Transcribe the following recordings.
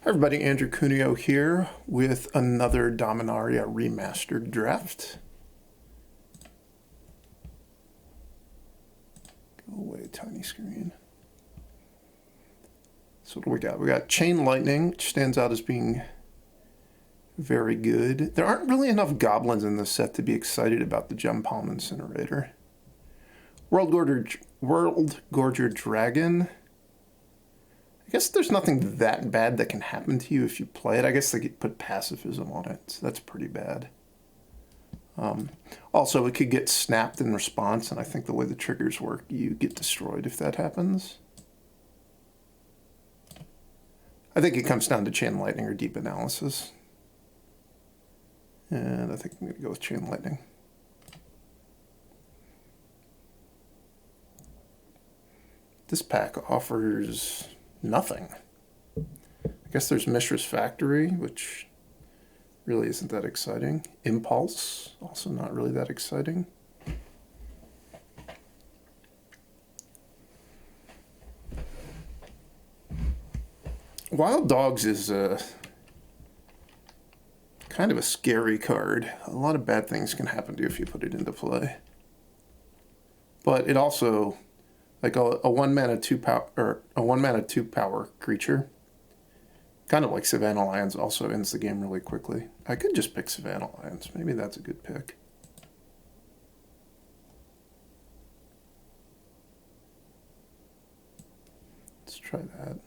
Hi everybody, Andrew Cuneo here with another Dominaria Remastered draft. Go away, tiny screen. So what do we got? We got Chain Lightning, which stands out as being very good. There aren't really enough goblins in this set to be excited about the Gem Palm Incinerator. World Gorger Dragon. I guess there's nothing that bad that can happen to you if you play it. I guess they could put pacifism on it, so that's pretty bad. Also, it could get snapped in response, and I think the way the triggers work, you get destroyed if that happens. I think it comes down to Chain Lightning or Deep Analysis. And I think I'm going to go with Chain Lightning. This pack offers nothing. I guess there's Mishra's Factory, which really isn't that exciting. Impulse, also not really that exciting. Wild Dogs is kind of a scary card. A lot of bad things can happen to you if you put it into play. But it also, like a 1 mana 2 power or a 1 mana 2 power creature, kind of like Savannah Lions, also ends the game really quickly. I could just pick Savannah Lions. Maybe that's a good pick. Let's try that.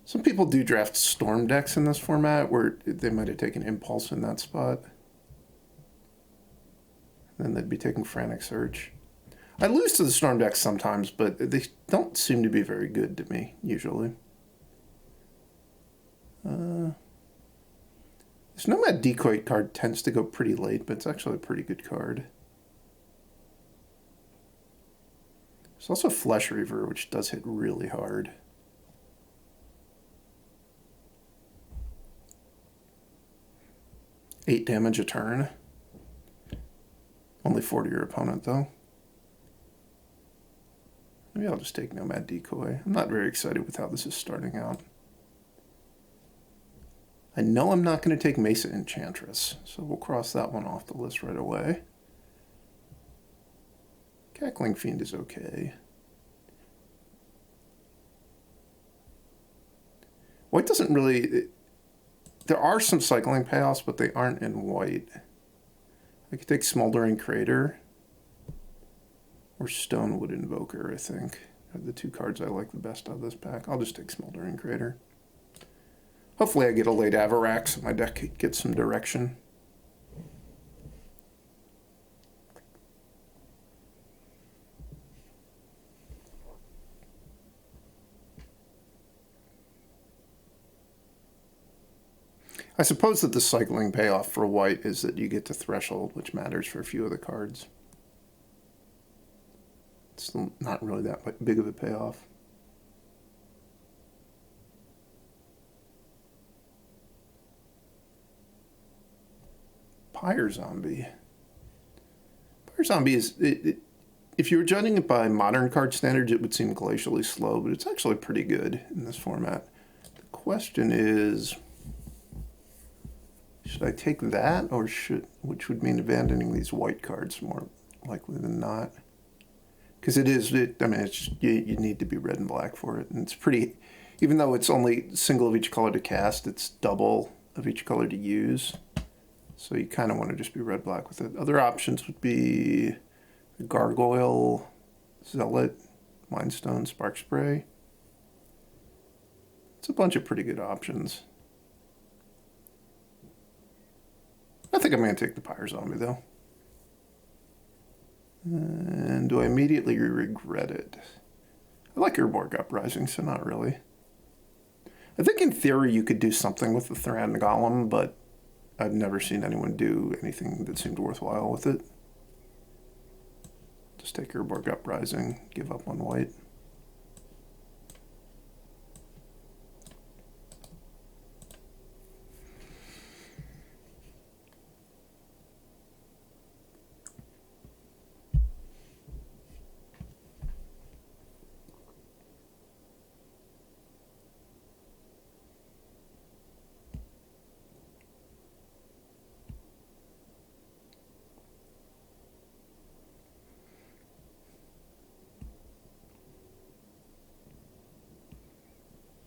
Some people do draft Storm decks in this format where they might have taken Impulse in that spot. Then they'd be taking Frantic Search. I lose to the Storm decks sometimes, but they don't seem to be very good to me, usually. This Nomad Decoy card tends to go pretty late, but it's actually a pretty good card. There's also Flesh Reaver, which does hit really hard. Eight damage a turn. Only 4 to your opponent, though. Maybe I'll just take Nomad Decoy. I'm not very excited with how this is starting out. I know I'm not going to take Mesa Enchantress, so we'll cross that one off the list right away. Cackling Fiend is okay. White doesn't really... There are some cycling payoffs, but they aren't in white. I could take Smoldering Crater or Stonewood Invoker, I think. Are the two cards I like the best out of this pack. I'll just take Smoldering Crater. Hopefully I get a late Avarax so my deck gets some direction. I suppose that the cycling payoff for white is that you get to Threshold, which matters for a few of the cards. It's still not really that big of a payoff. Pyre Zombie. Pyre Zombie is... if you were judging it by modern card standards, it would seem glacially slow, but it's actually pretty good in this format. The question is... should I take that, or which would mean abandoning these white cards more likely than not? Because I mean, you need to be red and black for it, and it's pretty, even though it's only single of each color to cast, it's double of each color to use. So you kind of want to just be red-black with it. Other options would be Gargoyle, Zealot, Mindstone, Spark Spray. It's a bunch of pretty good options. I think I'm going to take the Pyre Zombie, though. And do I immediately regret it? I like Urborg Uprising, so not really. I think in theory you could do something with the Thran Golem, but I've never seen anyone do anything that seemed worthwhile with it. Just take Urborg Uprising, give up on white.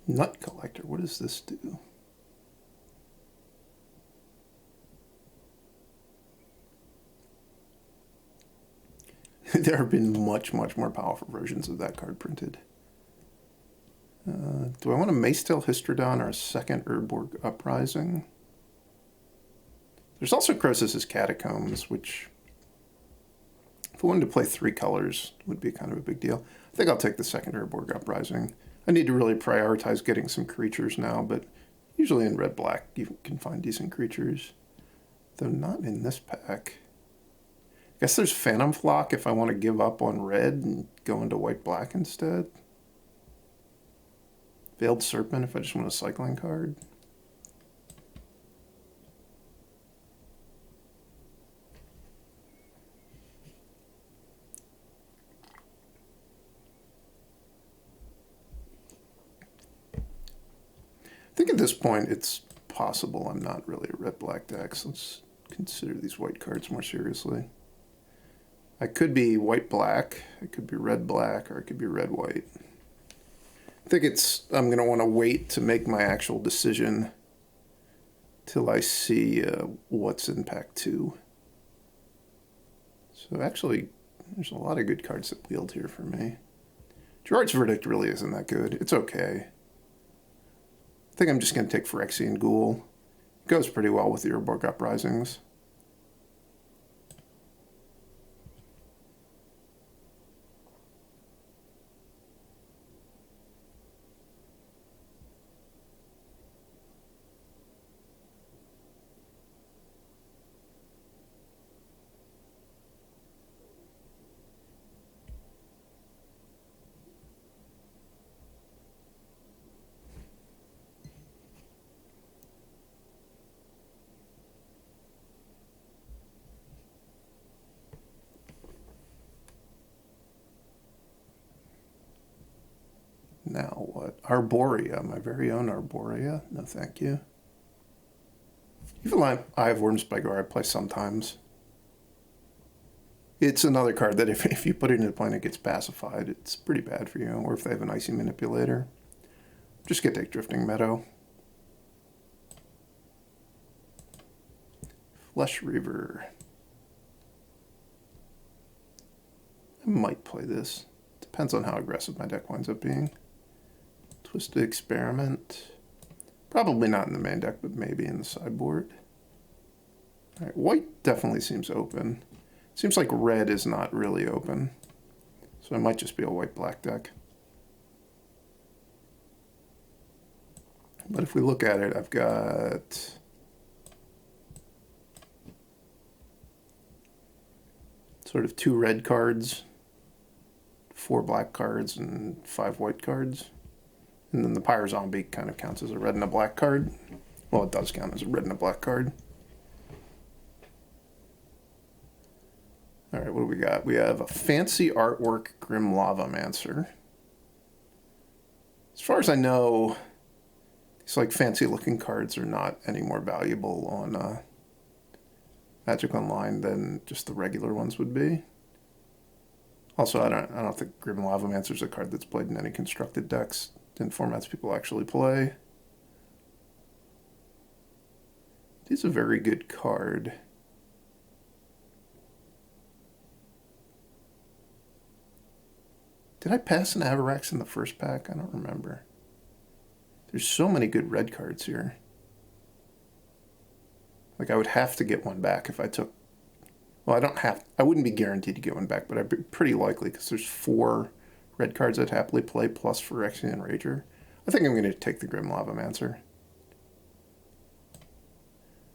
Nut collector, what does this do? There have been much, much more powerful versions of that card printed. Do I want a Macetail Histrodon or a second Urborg Uprising? There's also Croesus's Catacombs, which, if I wanted to play 3 colors, would be kind of a big deal. I think I'll take the second Urborg Uprising. I need to really prioritize getting some creatures now, but usually in red-black you can find decent creatures. Though not in this pack. I guess there's Phantom Flock if I want to give up on red and go into white-black instead. Veiled Serpent if I just want a cycling card. I think at this point it's possible I'm not really a red-black deck, so let's consider these white cards more seriously. I could be white-black, I could be red-black, or I could be red-white. I think I'm going to want to wait to make my actual decision till I see what's in pack 2. So actually, there's a lot of good cards that wheeled here for me. Gerard's Verdict really isn't that good. It's okay. I think I'm just going to take Phyrexian Ghoul. It goes pretty well with the Urborg Uprisings. Now what? Arborea, my very own Arborea? No thank you. Even Eye of Wormspike I play sometimes. It's another card that if you put it in a plane it gets pacified, it's pretty bad for you, or if they have an Icy Manipulator. Just gonna take Drifting Meadow. Flesh Reaver. I might play this. Depends on how aggressive my deck winds up being. Twisted Experiment. Probably not in the main deck, but maybe in the sideboard. All right, white definitely seems open. Seems like red is not really open. So it might just be a white-black deck. But if we look at it, I've got sort of 2 red cards, 4 black cards, and 5 white cards. And then the Pyre Zombie kind of counts as a red and a black card. Well, it does count as a red and a black card. All right, what do we got? We have a fancy artwork Grim Lavamancer. As far as I know, these like fancy looking cards are not any more valuable on Magic Online than just the regular ones would be. Also, I don't think Grim Lavamancer is a card that's played in any constructed decks in formats people actually play. It is a very good card. Did I pass an Avarax in the first pack? I don't remember. There's so many good red cards here. Like, I would have to get one back if I took... Well, I wouldn't be guaranteed to get one back, but I'd be pretty likely, because there's 4 red cards I'd happily play, plus Phyrexian Rager. I think I'm going to take the Grim Lavamancer.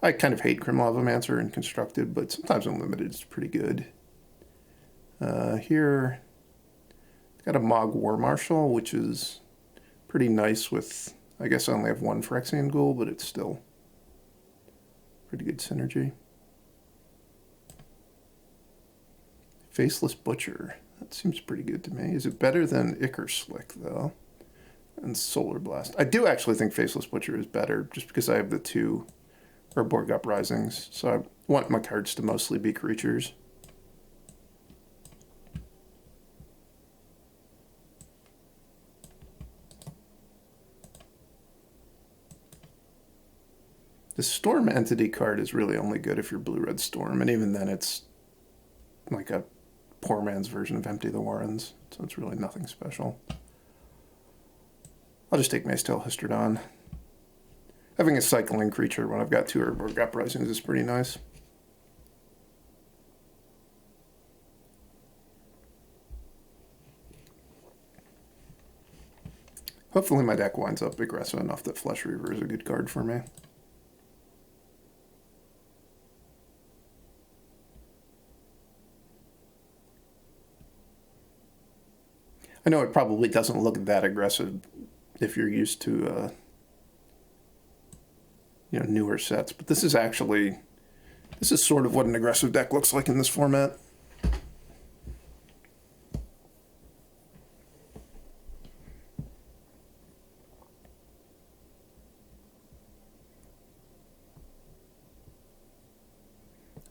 I kind of hate Grim Lavamancer in Constructed, but sometimes Unlimited is pretty good. Here... Got a Mog War Marshal, which is pretty nice with, I guess I only have 1 Phyrexian Ghoul, but it's still pretty good synergy. Faceless Butcher, that seems pretty good to me. Is it better than Ichor Slick, though? And Solar Blast. I do actually think Faceless Butcher is better, just because I have the 2 Urborg Uprisings, so I want my cards to mostly be creatures. The Storm Entity card is really only good if you're Blue-Red Storm, and even then it's like a poor man's version of Empty the Warrens, so it's really nothing special. I'll just take Mace Tail Histrodon. Having a cycling creature when I've got 2 Urborg Uprisings is pretty nice. Hopefully my deck winds up aggressive enough that Flesh Reaver is a good card for me. I know it probably doesn't look that aggressive if you're used to you know, newer sets, but this is sort of what an aggressive deck looks like in this format.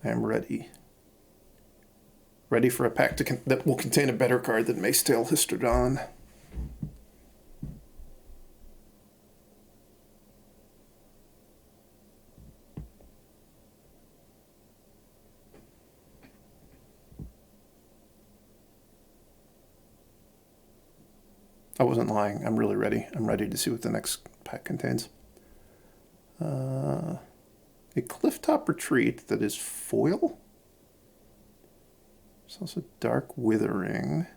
I am ready. Ready for a pack that will contain a better card than Mace Tail Histrodon. I wasn't lying. I'm really ready. I'm ready to see what the next pack contains. A Clifftop Retreat that is foil. There's also Dark Withering.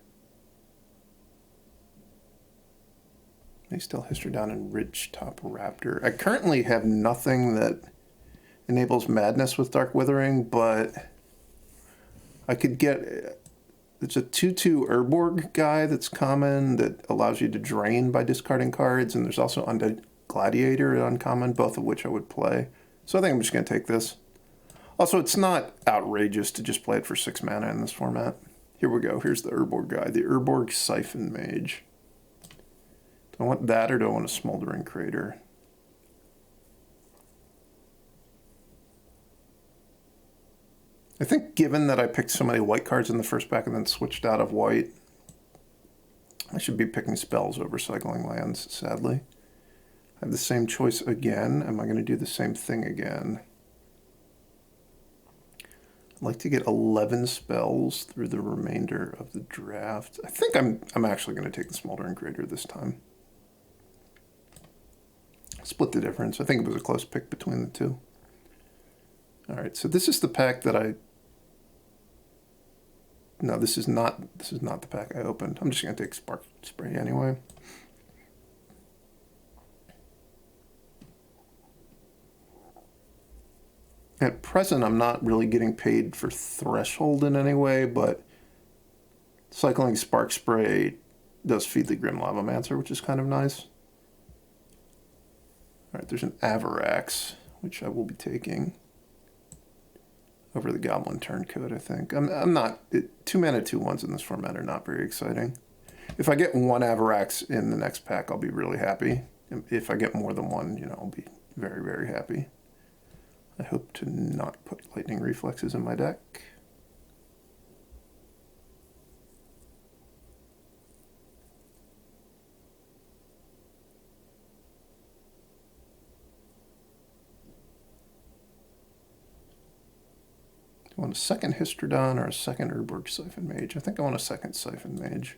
Mace Tail Histrodon and Ridgetop Raptor. I currently have nothing that enables Madness with Dark Withering, but I could get... It's a 2/2 Urborg guy that's common that allows you to drain by discarding cards, and there's also Undead Gladiator uncommon, both of which I would play. So I think I'm just going to take this. Also, it's not outrageous to just play it for 6 mana in this format. Here we go. Here's the Urborg guy, the Urborg Siphon Mage. Do I want that or do I want a Smoldering Crater? I think given that I picked so many white cards in the first pack and then switched out of white, I should be picking spells over cycling lands, sadly. I have the same choice again. Am I going to do the same thing again? I'd like to get 11 spells through the remainder of the draft. I think I'm actually going to take the Smoldering Crater this time. Split the difference. I think it was a close pick between the two. All right, so this is the pack that No, this is not the pack I opened. I'm just going to take Spark Spray anyway. At present, I'm not really getting paid for Threshold in any way, but cycling Spark Spray does feed the Grim Lavamancer, which is kind of nice. All right, there's an Avarax, which I will be taking over the Goblin Turncoat, I think. I'm not... 2 mana, 2/1s in this format are not very exciting. If I get 1 Avarax in the next pack, I'll be really happy. If I get more than 1, you know, I'll be very, very happy. I hope to not put Lightning Reflexes in my deck. Do I want a second Histrodon or a second Urborg Siphon Mage? I think I want a second Siphon Mage.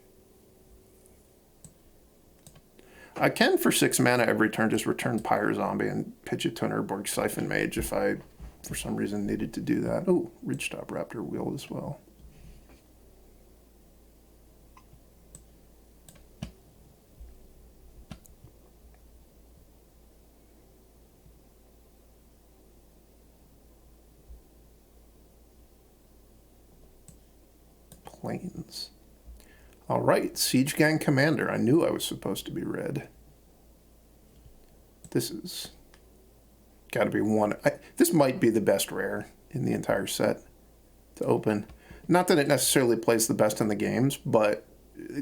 I can, for 6 mana every turn, just return Pyre Zombie and pitch it to an Urborg Siphon Mage if I, for some reason, needed to do that. Oh, Ridgetop Raptor Wheel as well. Plains. All right, Siege Gang Commander. I knew I was supposed to be red. This is got to be one. This might be the best rare in the entire set to open. Not that it necessarily plays the best in the games, but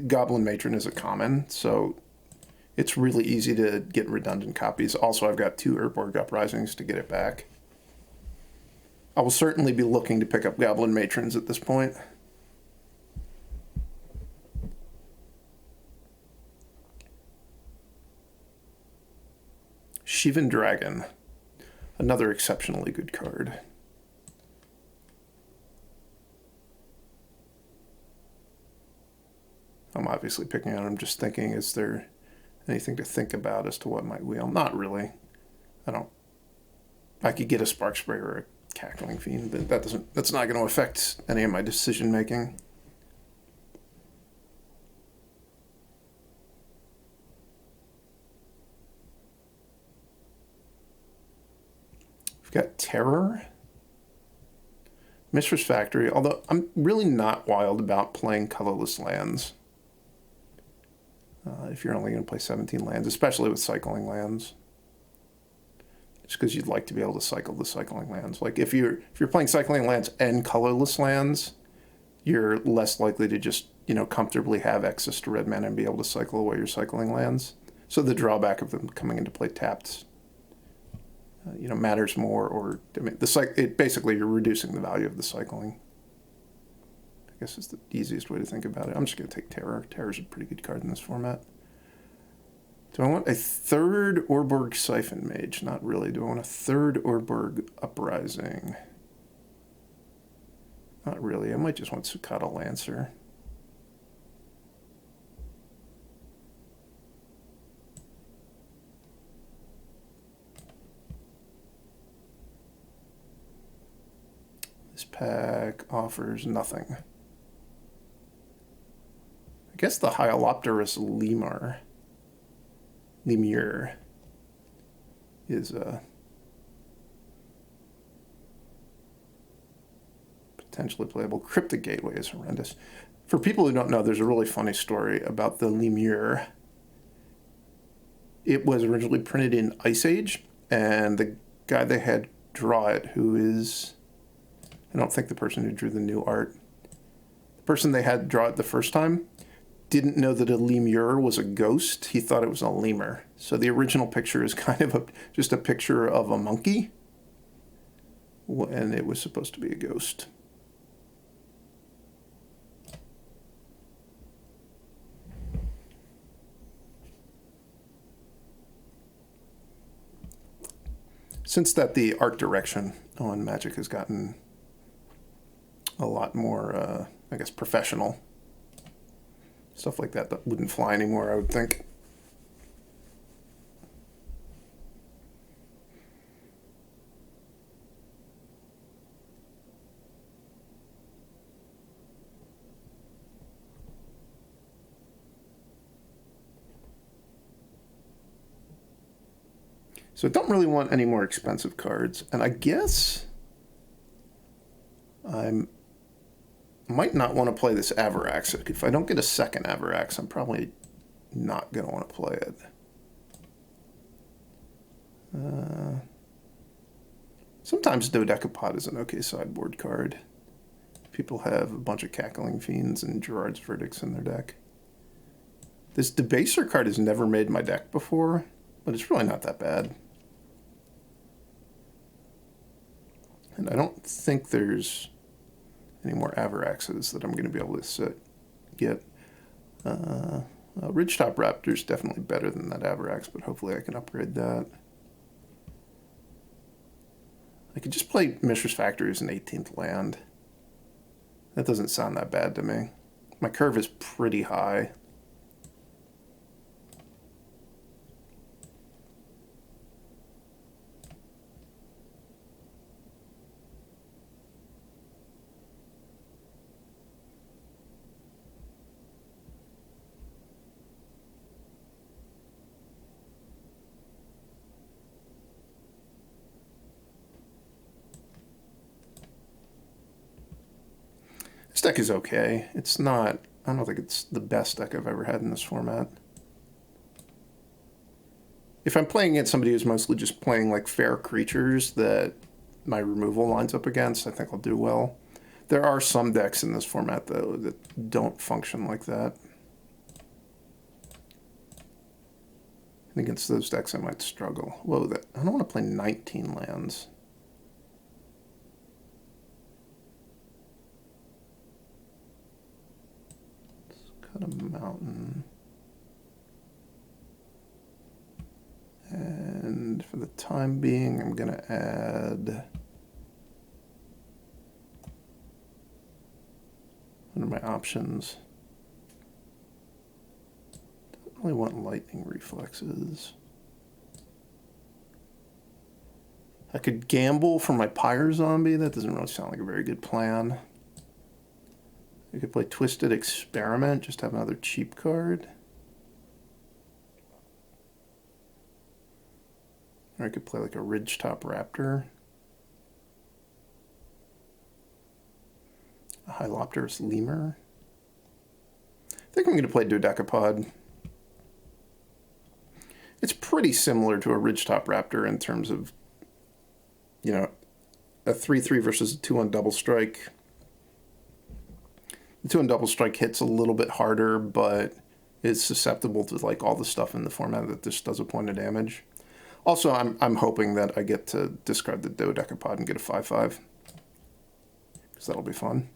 Goblin Matron is a common, so it's really easy to get redundant copies. Also, I've got 2 Urborg Uprisings to get it back. I will certainly be looking to pick up Goblin Matrons at this point. Shivan Dragon. Another exceptionally good card. I'm obviously picking on it. I'm just thinking, is there anything to think about as to what might wheel? Not really. I could get a Spark Spray or a Cackling Fiend, but that's not going to affect any of my decision making. We've got Terror. Mistress Factory, although I'm really not wild about playing colorless lands. If you're only going to play 17 lands, especially with cycling lands. Just because you'd like to be able to cycle the cycling lands. Like if you're playing cycling lands and colorless lands, you're less likely to just, comfortably have access to red mana and be able to cycle away your cycling lands. So the drawback of them coming into play tapped, matters more. Or basically you're reducing the value of the cycling. I guess is the easiest way to think about it. I'm just going to take Terror. Terror's a pretty good card in this format. Do I want a third Orborg Siphon Mage? Not really. Do I want a third Orborg Uprising? Not really. I might just want Sukkata Lancer. This pack offers nothing. I guess the Hyalopterus Lemur is potentially playable. Cryptic Gateway is horrendous. For people who don't know, there's a really funny story about the Lemur. It was originally printed in Ice Age, and the guy they had draw it, who is, I don't think the person who drew the new art, the person they had draw it the first time, didn't know that a lemur was a ghost. He thought it was a lemur. So the original picture is kind of just a picture of a monkey, and it was supposed to be a ghost. Since that, the art direction on Magic has gotten a lot more, I guess, professional. Stuff like that wouldn't fly anymore, I would think. So I don't really want any more expensive cards, and I guess I might not want to play this Avarax. If I don't get a second Avarax, I'm probably not going to want to play it. Sometimes Dodecapod is an okay sideboard card. People have a bunch of Cackling Fiends and Gerard's Verdicts in their deck. This Debaser card has never made my deck before, but it's really not that bad. And I don't think there's any more Avaraxes that I'm going to be able to get. Ridgetop Raptor is definitely better than that Avarax, but hopefully I can upgrade that. I could just play Mishra's Factory as an 18th land. That doesn't sound that bad to me. My curve is pretty high. This deck is okay. It's not, I don't think it's the best deck I've ever had in this format. If I'm playing against somebody who's mostly just playing like fair creatures that my removal lines up against, I think I'll do well. There are some decks in this format, though, that don't function like that. And against those decks, I might struggle. Whoa, I don't want to play 19 lands. Cut a mountain. And for the time being, I'm going to add one of my options. Don't really want lightning reflexes. I could gamble for my Pyre Zombie. That doesn't really sound like a very good plan. I could play Twisted Experiment, just have another cheap card. Or I could play like a Ridgetop Raptor. A Hylopterus Lemur. I think I'm going to play Dodecapod. It's pretty similar to a Ridgetop Raptor in terms of, you know, a 3/3 versus a 2/1 double strike. The 2/1 double strike hits a little bit harder, but is susceptible to like all the stuff in the format that this does a point of damage. Also, I'm hoping that I get to discard the Dodecapod and get a 5/5, because that'll be fun.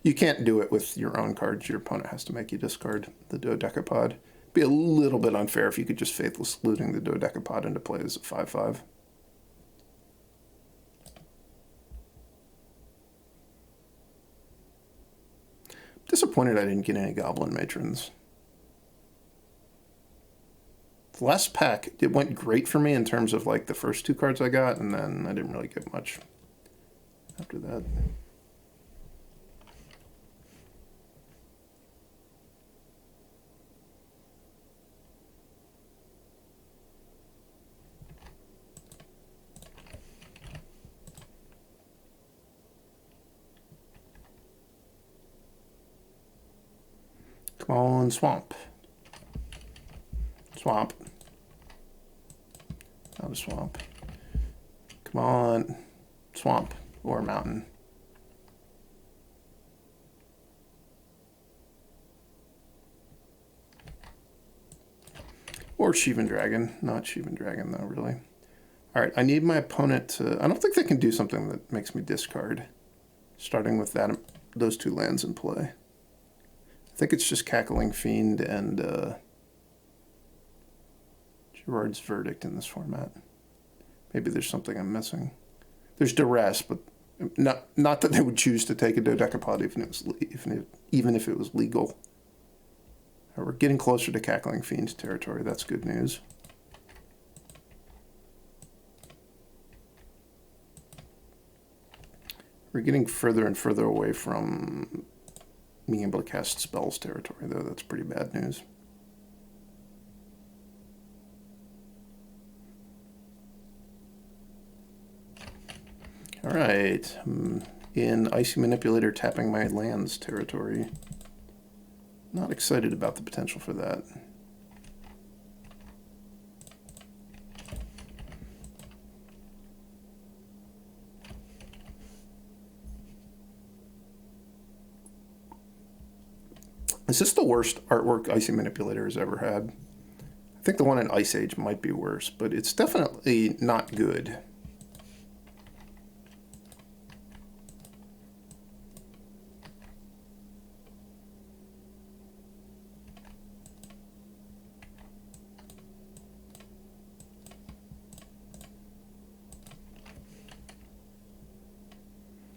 You can't do it with your own cards. Your opponent has to make you discard the Dodecapod. Be a little bit unfair if you could just Faithless Looting the Dodecapod into play as a 5/5. Disappointed I didn't get any Goblin Matrons. The last pack, it went great for me in terms of like the first 2 cards I got, and then I didn't really get much after that. Come on, Swamp. Swamp. Not a swamp. Come on, Swamp or Mountain. Or Sheevan Dragon. Not Sheevan Dragon, though, really. Alright, I need my opponent to... I don't think they can do something that makes me discard. Starting with that, those 2 lands in play. I think it's just Cackling Fiend and Gerard's Verdict in this format. Maybe there's something I'm missing. There's Duress, but not that they would choose to take a Dodecapod even if it was legal. We're getting closer to Cackling Fiend's territory. That's good news. We're getting further and further away from being able to cast spells territory, though. That's pretty bad news. All right, in Icy Manipulator tapping my lands territory. Not excited about the potential for that. Is this the worst artwork Icy Manipulator has ever had? I think the one in Ice Age might be worse, but it's definitely not good.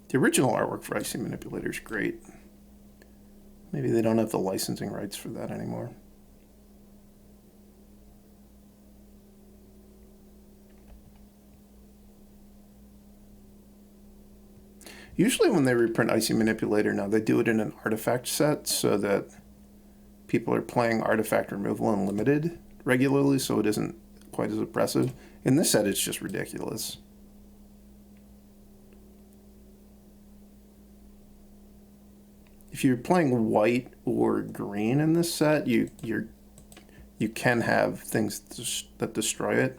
The original artwork for Icy Manipulator is great. Maybe they don't have the licensing rights for that anymore. Usually when they reprint Icy Manipulator now, they do it in an artifact set so that people are playing artifact removal unlimited regularly, so it isn't quite as oppressive. In this set, it's just ridiculous. If you're playing white or green in this set, you can have things that destroy it.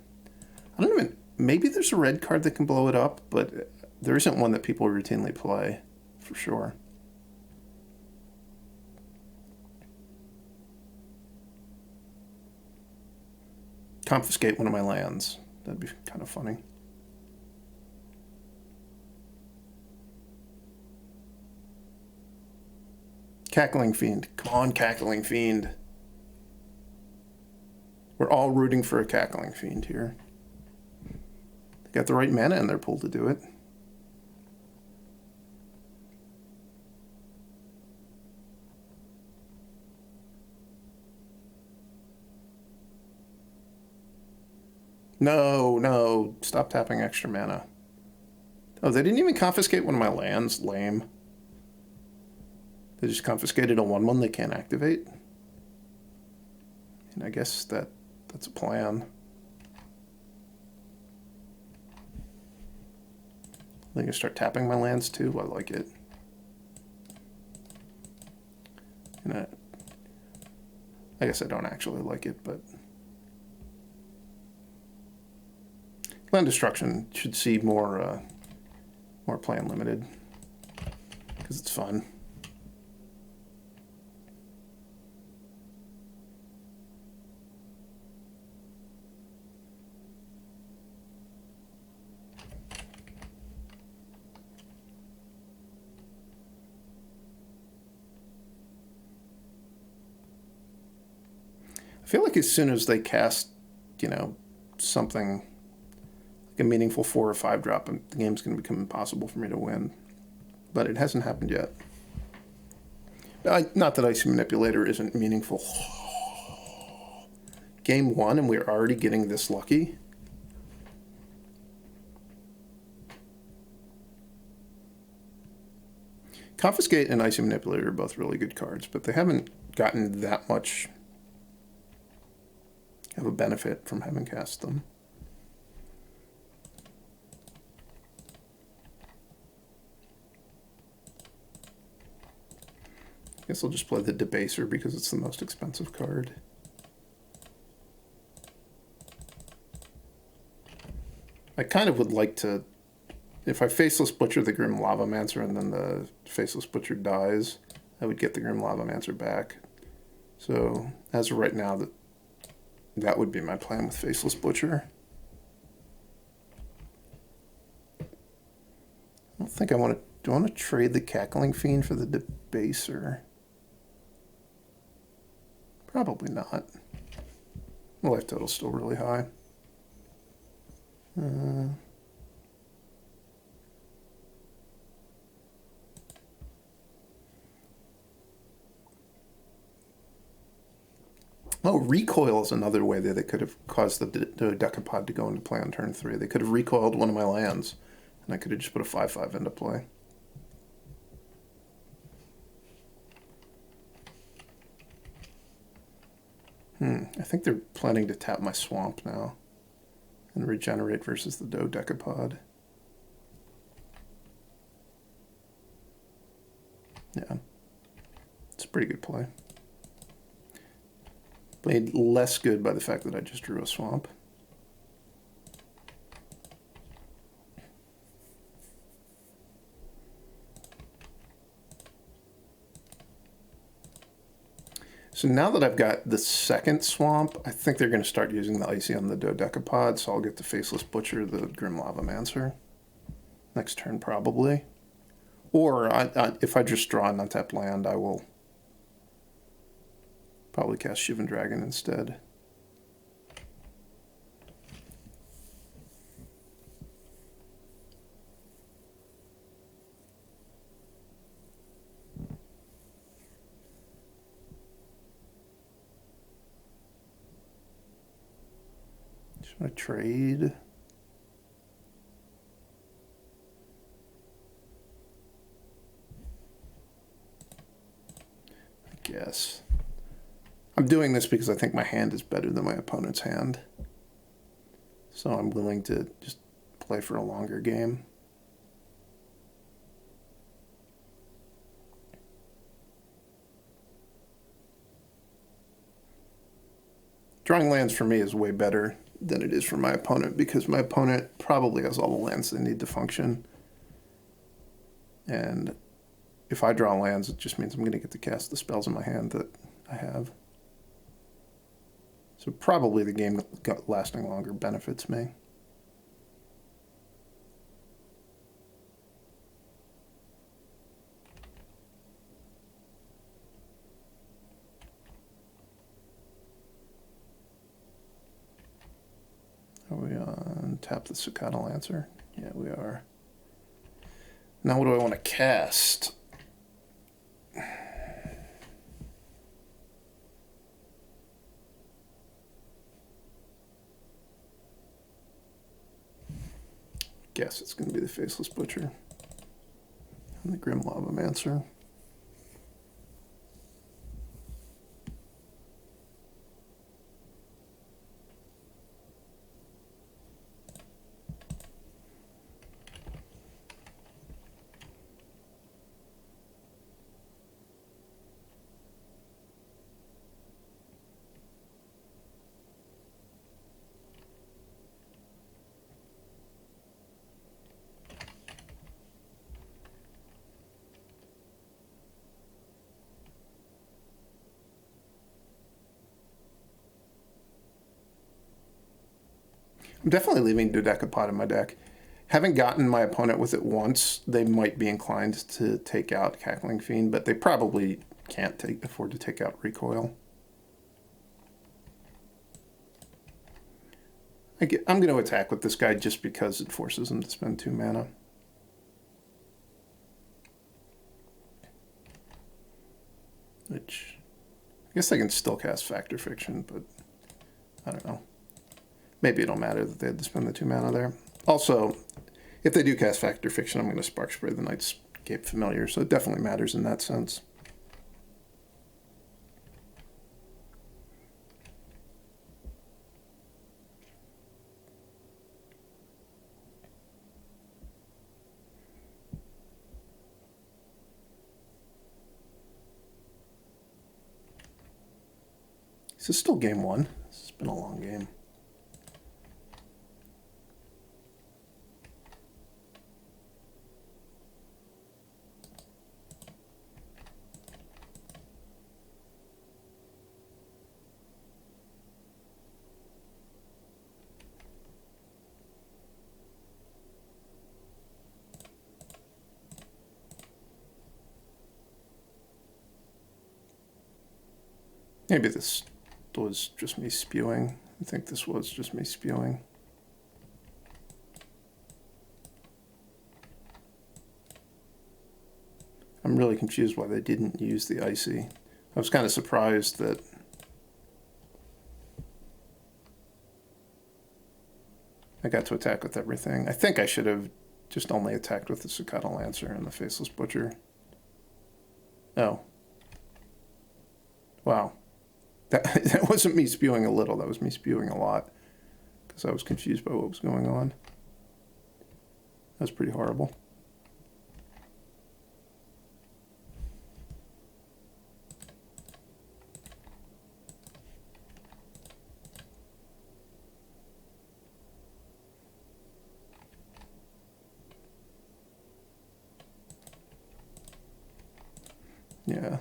I don't even... Maybe there's a red card that can blow it up, but there isn't one that people routinely play, for sure. Confiscate one of my lands. That'd be kind of funny. Cackling Fiend. Come on, Cackling Fiend. We're all rooting for a Cackling Fiend here. They got the right mana in their pool to do it. No, no. Stop tapping extra mana. Oh, they didn't even confiscate one of my lands. Lame. They just confiscated a 1/1 they can't activate. And I guess that's a plan. They're gonna start tapping my lands too. I like it. And I guess I don't actually like it, but land destruction should see more play unlimited because it's fun. I feel like as soon as they cast, something like a meaningful 4 or 5 drop, the game's going to become impossible for me to win. But it hasn't happened yet. Not that Icy Manipulator isn't meaningful. Game 1 and we're already getting this lucky. Confiscate and Icy Manipulator are both really good cards, but they haven't gotten that much of a benefit from having cast them. I guess I'll just play the Debaser because it's the most expensive card. I kind of would like to, if I Faceless Butcher the Grim Lavamancer and then the Faceless Butcher dies, I would get the Grim Lavamancer back. So as of right now, that would be my plan with Faceless Butcher. I don't think I want to. Do I want to trade the Cackling Fiend for the Debaser? Probably not. The life total's still really high. Oh, recoil is another way that they could have caused the Decapod to go into play on turn 3. They could have recoiled one of my lands, and I could have just put a 5/5 into play. I think they're planning to tap my swamp now and regenerate versus the Decapod. Yeah, it's a pretty good play. Made less good by the fact that I just drew a swamp. So now that I've got the second swamp, I think they're going to start using the Icy on the Decapod, so I'll get the Faceless Butcher, the Grim Lavamancer. Next turn, probably. Or if I just draw an untapped land, I will probably cast Shivan Dragon instead. Just want to trade. I guess. I'm doing this because I think my hand is better than my opponent's hand. So I'm willing to just play for a longer game. Drawing lands for me is way better than it is for my opponent because my opponent probably has all the lands they need to function. And if I draw lands, it just means I'm going to get to cast the spells in my hand that I have. So probably the game lasting longer benefits me. tap the Cicada Lancer. Yeah, we are. Now what do I want to cast? Guess it's going to be the Faceless Butcher and the Grim Lavamancer. I'm definitely leaving Dodecapod in my deck. Having gotten my opponent with it once, they might be inclined to take out Cackling Fiend, but they probably can't afford to take out Recoil. I'm going to attack with this guy just because it forces him to spend 2 mana. Which, I guess I can still cast Fact or Fiction, but I don't know. Maybe it'll matter that they had to spend the 2 mana there. Also, if they do cast Fact or Fiction, I'm going to Spark Spray the Nightscape Familiar, so it definitely matters in that sense. This is still game 1. This has been a long game. Maybe this was just me spewing. I think this was just me spewing. I'm really confused why they didn't use the Icy. I was kind of surprised that I got to attack with everything. I think I should have just only attacked with the Cicada Lancer and the Faceless Butcher. Oh. Wow. That wasn't me spewing a little, that was me spewing a lot. Because I was confused by what was going on. That was pretty horrible. Yeah.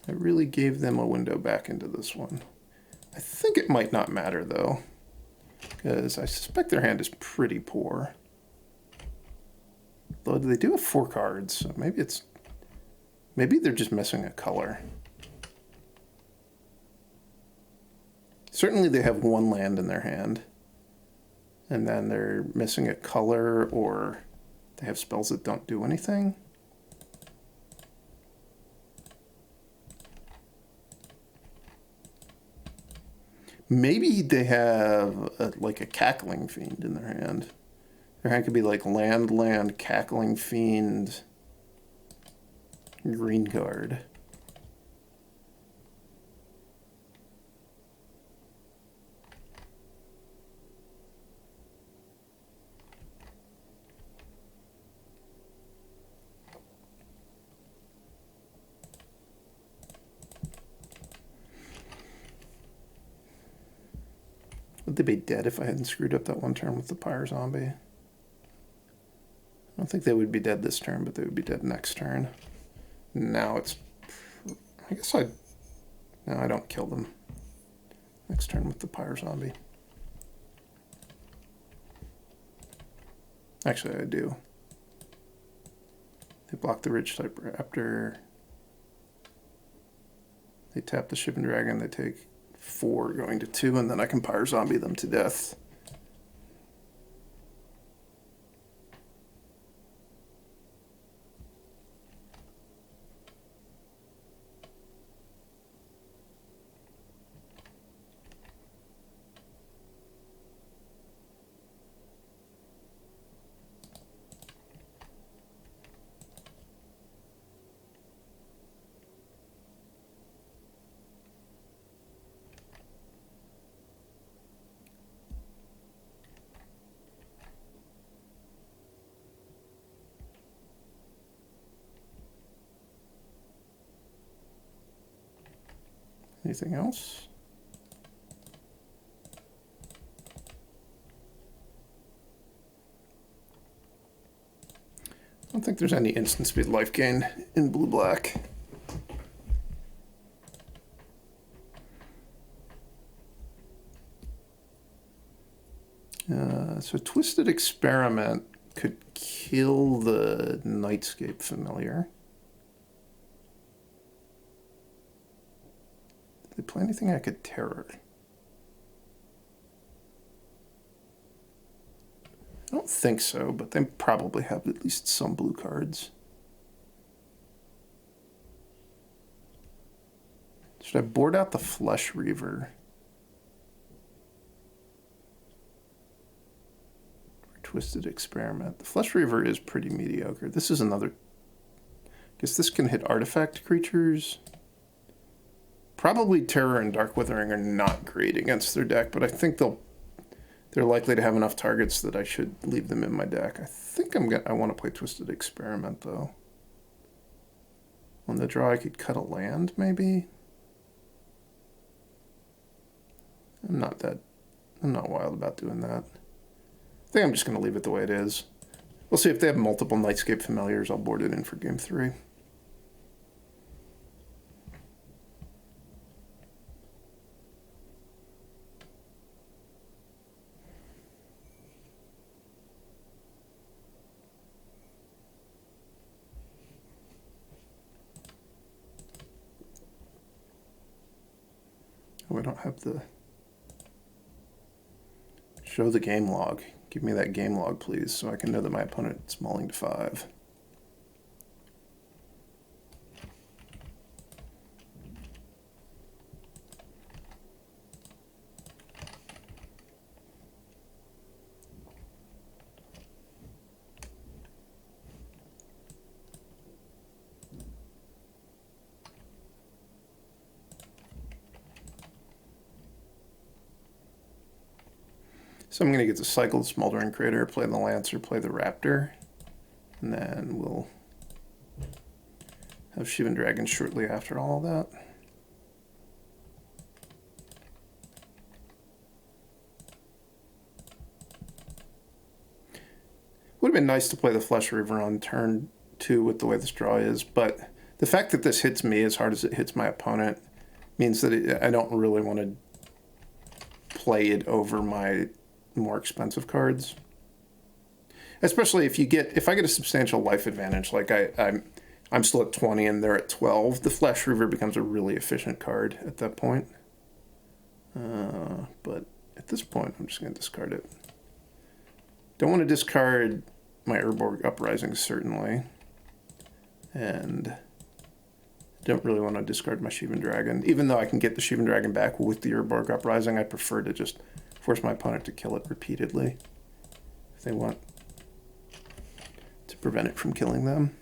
I really gave them a window back into this one. I think it might not matter, though, because I suspect their hand is pretty poor. Though they do have 4 cards, so maybe they're just missing a color. Certainly they have 1 land in their hand, and then they're missing a color, or they have spells that don't do anything. Maybe they have like a Cackling Fiend in their hand. Their hand could be like land, Cackling Fiend, green card. Would they be dead if I hadn't screwed up that one turn with the Pyre Zombie? I don't think they would be dead this turn, but they would be dead next turn. Now it's... I guess no, I don't kill them. Next turn with the Pyre Zombie. Actually, I do. They block the Ridge-type Raptor. They tap the Shivan Dragon, they take 4 going to 2, and then I can Pyre Zombie them to death. Anything else? I don't think there's any instant speed life gain in blue-black. So Twisted Experiment could kill the Nightscape Familiar. Did they play anything I could terror? I don't think so, but they probably have at least some blue cards. Should I board out the Flesh Reaver? Twisted Experiment. The Flesh Reaver is pretty mediocre. This is another... I guess this can hit artifact creatures. Probably Terror and Dark Withering are not great against their deck, but I think they're likely to have enough targets that I should leave them in my deck. I think I want to play Twisted Experiment, though. On the draw, I could cut a land, maybe? I'm not wild about doing that. I think I'm just going to leave it the way it is. We'll see if they have multiple Nightscape Familiars. I'll board it in for game 3. Oh, I don't have the... Show the game log. Give me that game log, please, so I can know that my opponent's mauling to 5. So I'm going to get to cycle the Smoldering Crater, play the Lancer, play the Raptor, and then we'll have Shivan Dragon shortly after all of that. Would have been nice to play the Flesh Reaver on turn 2 with the way this draw is, but the fact that this hits me as hard as it hits my opponent means that I don't really want to play it over my more expensive cards, especially if I get a substantial life advantage, like I'm still at 20 and they're at 12. The Flesh Reaver becomes a really efficient card at that point. But at this point, I'm just going to discard it. Don't want to discard my Urborg Uprising, certainly, and don't really want to discard my Shivan Dragon, even though I can get the Shivan Dragon back with the Urborg Uprising. I prefer to just force my opponent to kill it repeatedly if they want to prevent it from killing them.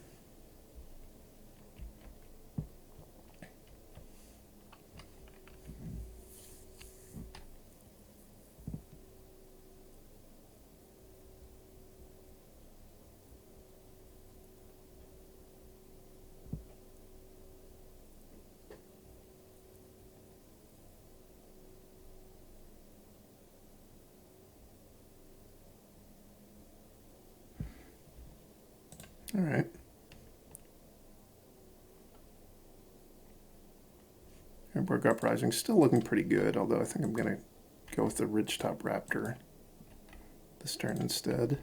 All right. Urborg Uprising still looking pretty good, although I think I'm going to go with the Ridgetop Raptor this turn instead.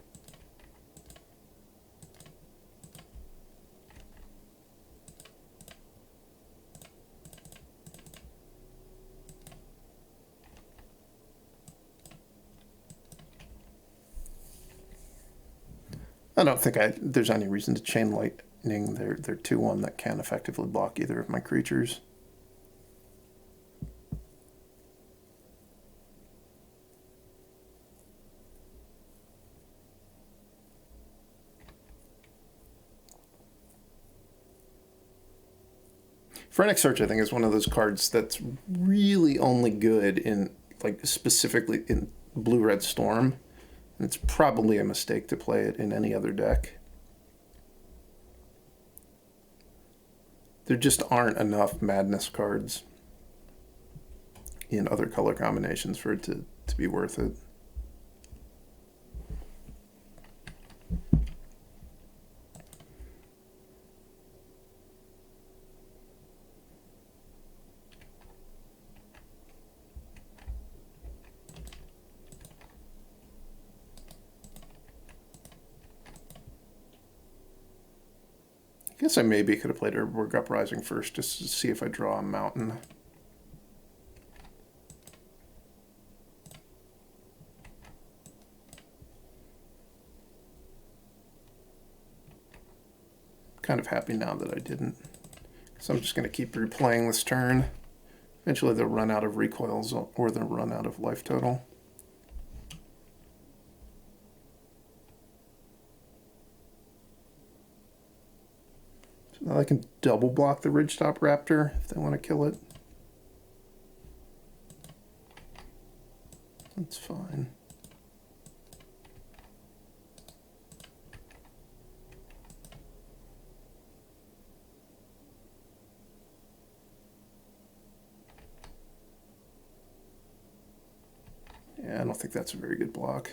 I don't think there's any reason to Chain Lightning. They're 2/1 that can effectively block either of my creatures. Frenetic Search, I think, is one of those cards that's really only good in, like, specifically in Blue-Red Storm. It's probably a mistake to play it in any other deck. There just aren't enough Madness cards in other color combinations for it to be worth it. I guess I maybe could have played Urborg Uprising first just to see if I draw a mountain. Kind of happy now that I didn't. So I'm just going to keep replaying this turn. Eventually they'll run out of recoils or they'll run out of life total. So now I can double block the Ridgetop Raptor if they want to kill it. That's fine. Yeah, I don't think that's a very good block.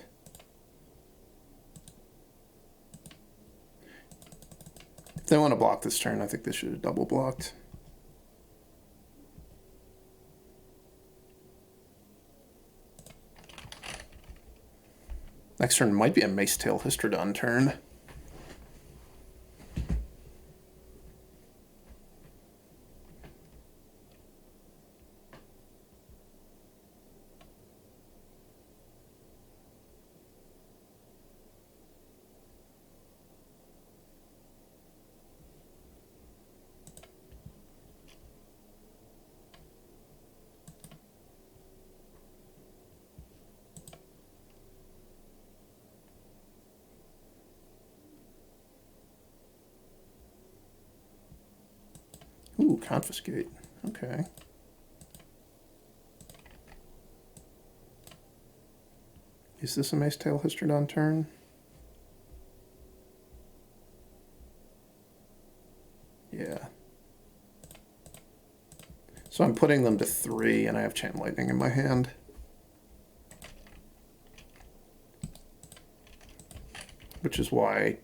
If they want to block this turn, I think they should have double blocked. Next turn might be a Macetail Hystrodon turn. Ooh, Confiscate. Okay. Is this a Macetail Hystrodon turn? Yeah. So I'm putting them to 3, and I have Chain Lightning in my hand. Which is why I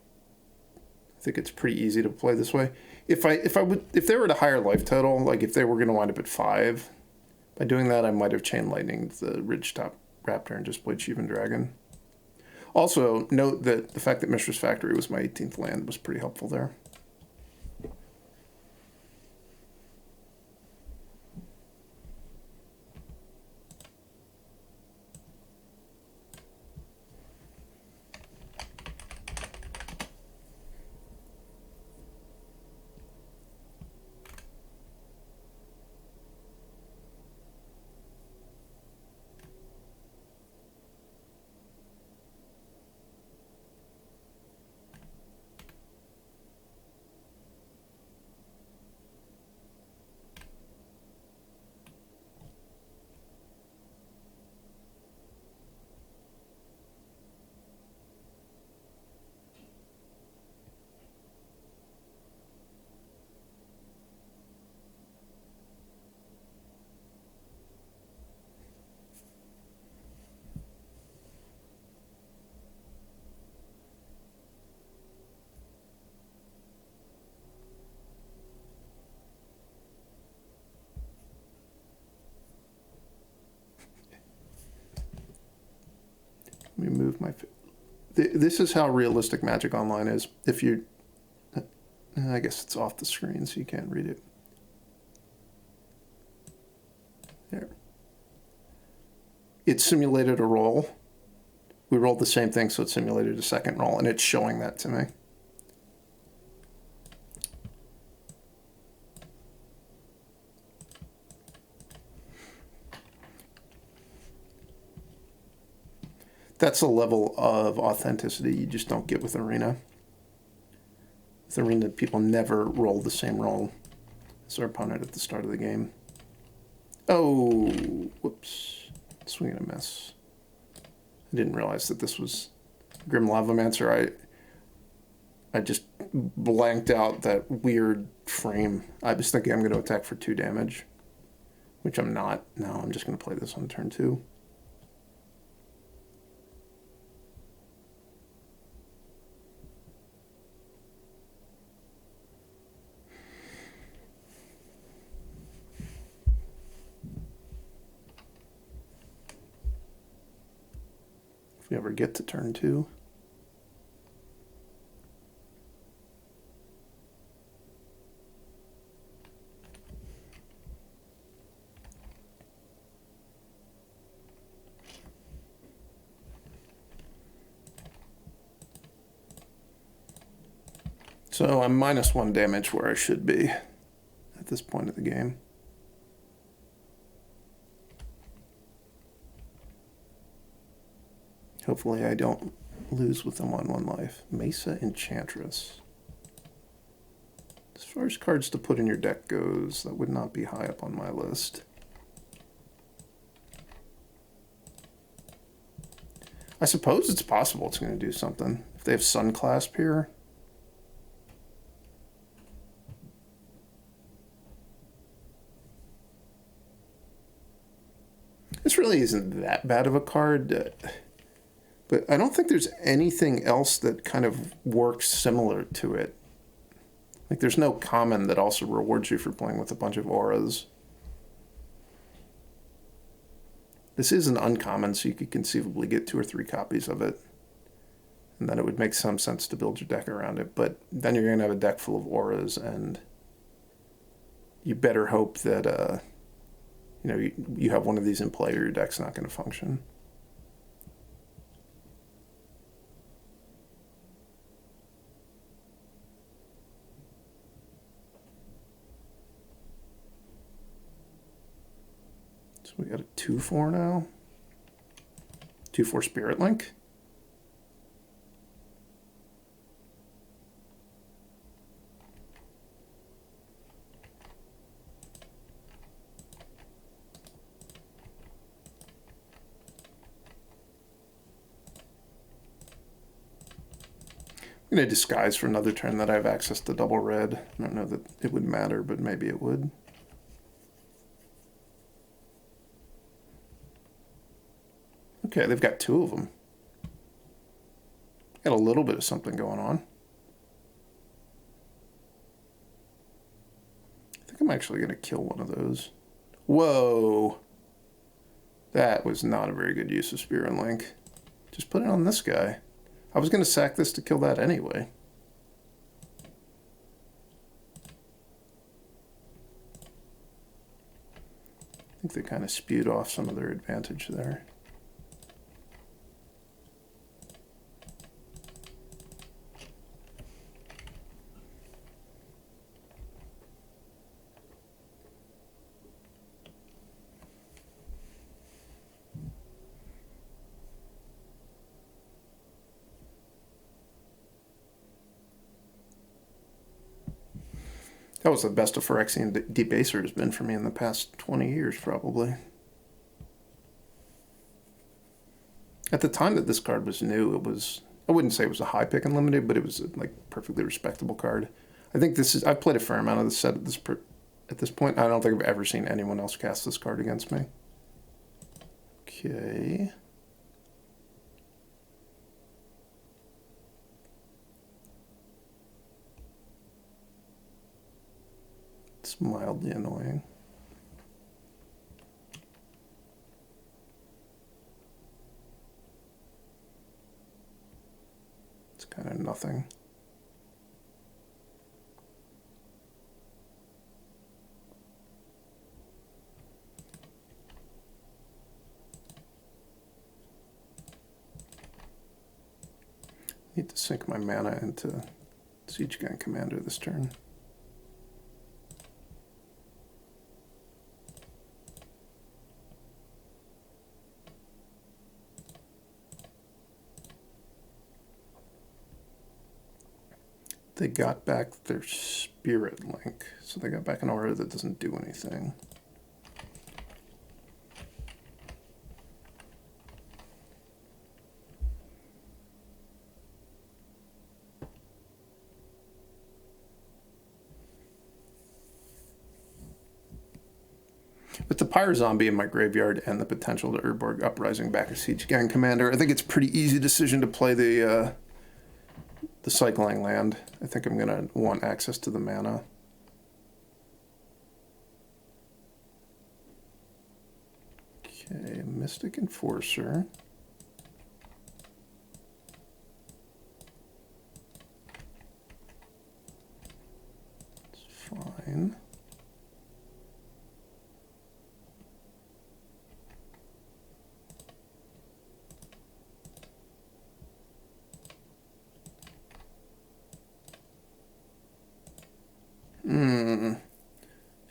think it's pretty easy to play this way. If they were at a higher life total, like if they were going to wind up at 5, by doing that I might have Chain Lightning the Ridgetop Raptor and just played Sheevan Dragon. Also, note that the fact that Mishra's Factory was my 18th land was pretty helpful there. Let me move my... This is how realistic Magic Online is. If you... I guess it's off the screen, so you can't read it. There. It simulated a roll. We rolled the same thing, so it simulated a second roll, and it's showing that to me. That's a level of authenticity you just don't get with Arena. With Arena, people never roll the same roll as their opponent at the start of the game. Oh, whoops. Swinging a miss. I didn't realize that this was Grim Lavamancer. I just blanked out that weird frame. I was thinking I'm going to attack for 2 damage. which I'm not. No, I'm just going to play this on turn 2. If we ever get to turn 2. So I'm -1 damage where I should be at this point of the game. Hopefully I don't lose with them on 1 life. Mesa Enchantress. As far as cards to put in your deck goes, that would not be high up on my list. I suppose it's possible it's going to do something. If they have Sun Clasp here. This really isn't that bad of a card, but I don't think there's anything else that kind of works similar to it. Like, there's no common that also rewards you for playing with a bunch of auras. This is an uncommon, so you could conceivably get 2 or 3 copies of it. And then it would make some sense to build your deck around it. But then you're going to have a deck full of auras, and you better hope that you have one of these in play or your deck's not going to function. So we got a 2/4 now. 2/4 Spirit Link. I'm going to disguise for another turn that I have access to double red. I don't know that it would matter, but maybe it would. Okay, they've got 2 of them. Got a little bit of something going on. I think I'm actually going to kill one of those. Whoa! That was not a very good use of Spirit Link. Just put it on this guy. I was going to sack this to kill that anyway. I think they kind of spewed off some of their advantage there. That was the best a Phyrexian Debaser has been for me in the past 20 years, probably. At the time that this card was new, it was, I wouldn't say it was a high pick and limited, but it was a, like, perfectly respectable card. I think this is, I've played a fair amount of the set at this point. I don't think I've ever seen anyone else cast this card against me. Okay. It's mildly annoying. It's kind of nothing. Need to sink my mana into Siege Gang Commander this turn. They got back their Spirit Link, so they got back an aura that doesn't do anything. With the Pyre Zombie in my graveyard and the potential to Urborg Uprising back a Siege Gang Commander, I think it's a pretty easy decision to play the cycling land. I think I'm going to want access to the mana. Okay, Mystic Enforcer. It's fine.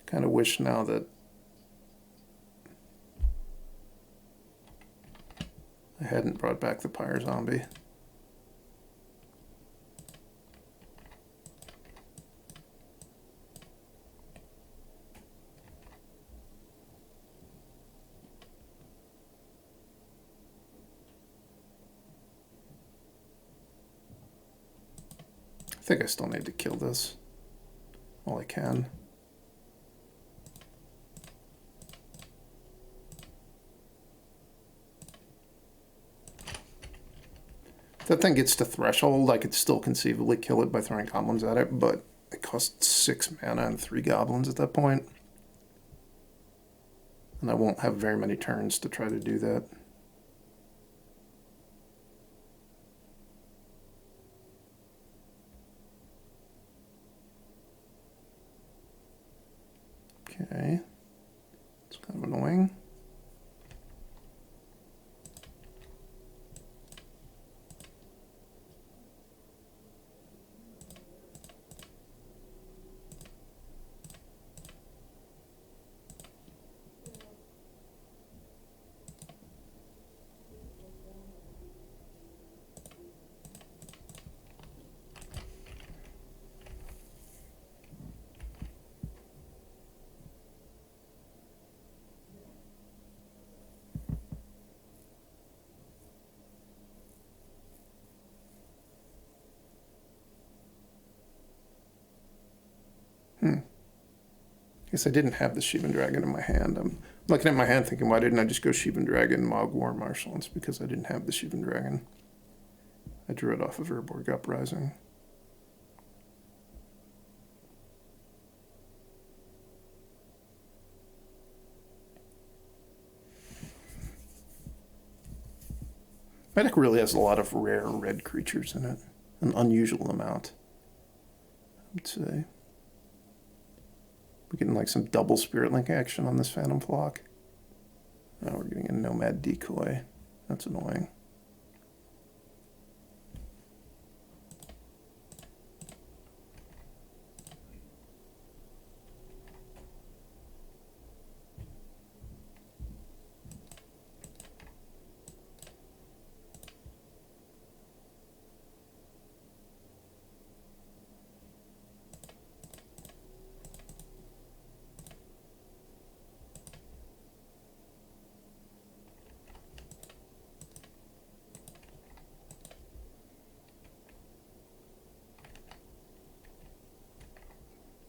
Kind of wish now that I hadn't brought back the Pyre Zombie. I think I still need to kill this while I can. If that thing gets to threshold, I could still conceivably kill it by throwing goblins at it, but it costs 6 mana and 3 goblins at that point. And I won't have very many turns to try to do that. Okay. It's kind of annoying. Guess I didn't have the Sheevan Dragon in my hand. I'm looking at my hand thinking, why didn't I just go Sheevan Dragon, Mog War Marshal? It's because I didn't have the Sheevan Dragon. I drew it off of Urborg Uprising. My deck really has a lot of rare red creatures in it. An unusual amount, I would say. We're getting like some double Spirit Link action on this Phantom Flock. Now we're getting a Nomad Decoy. That's annoying.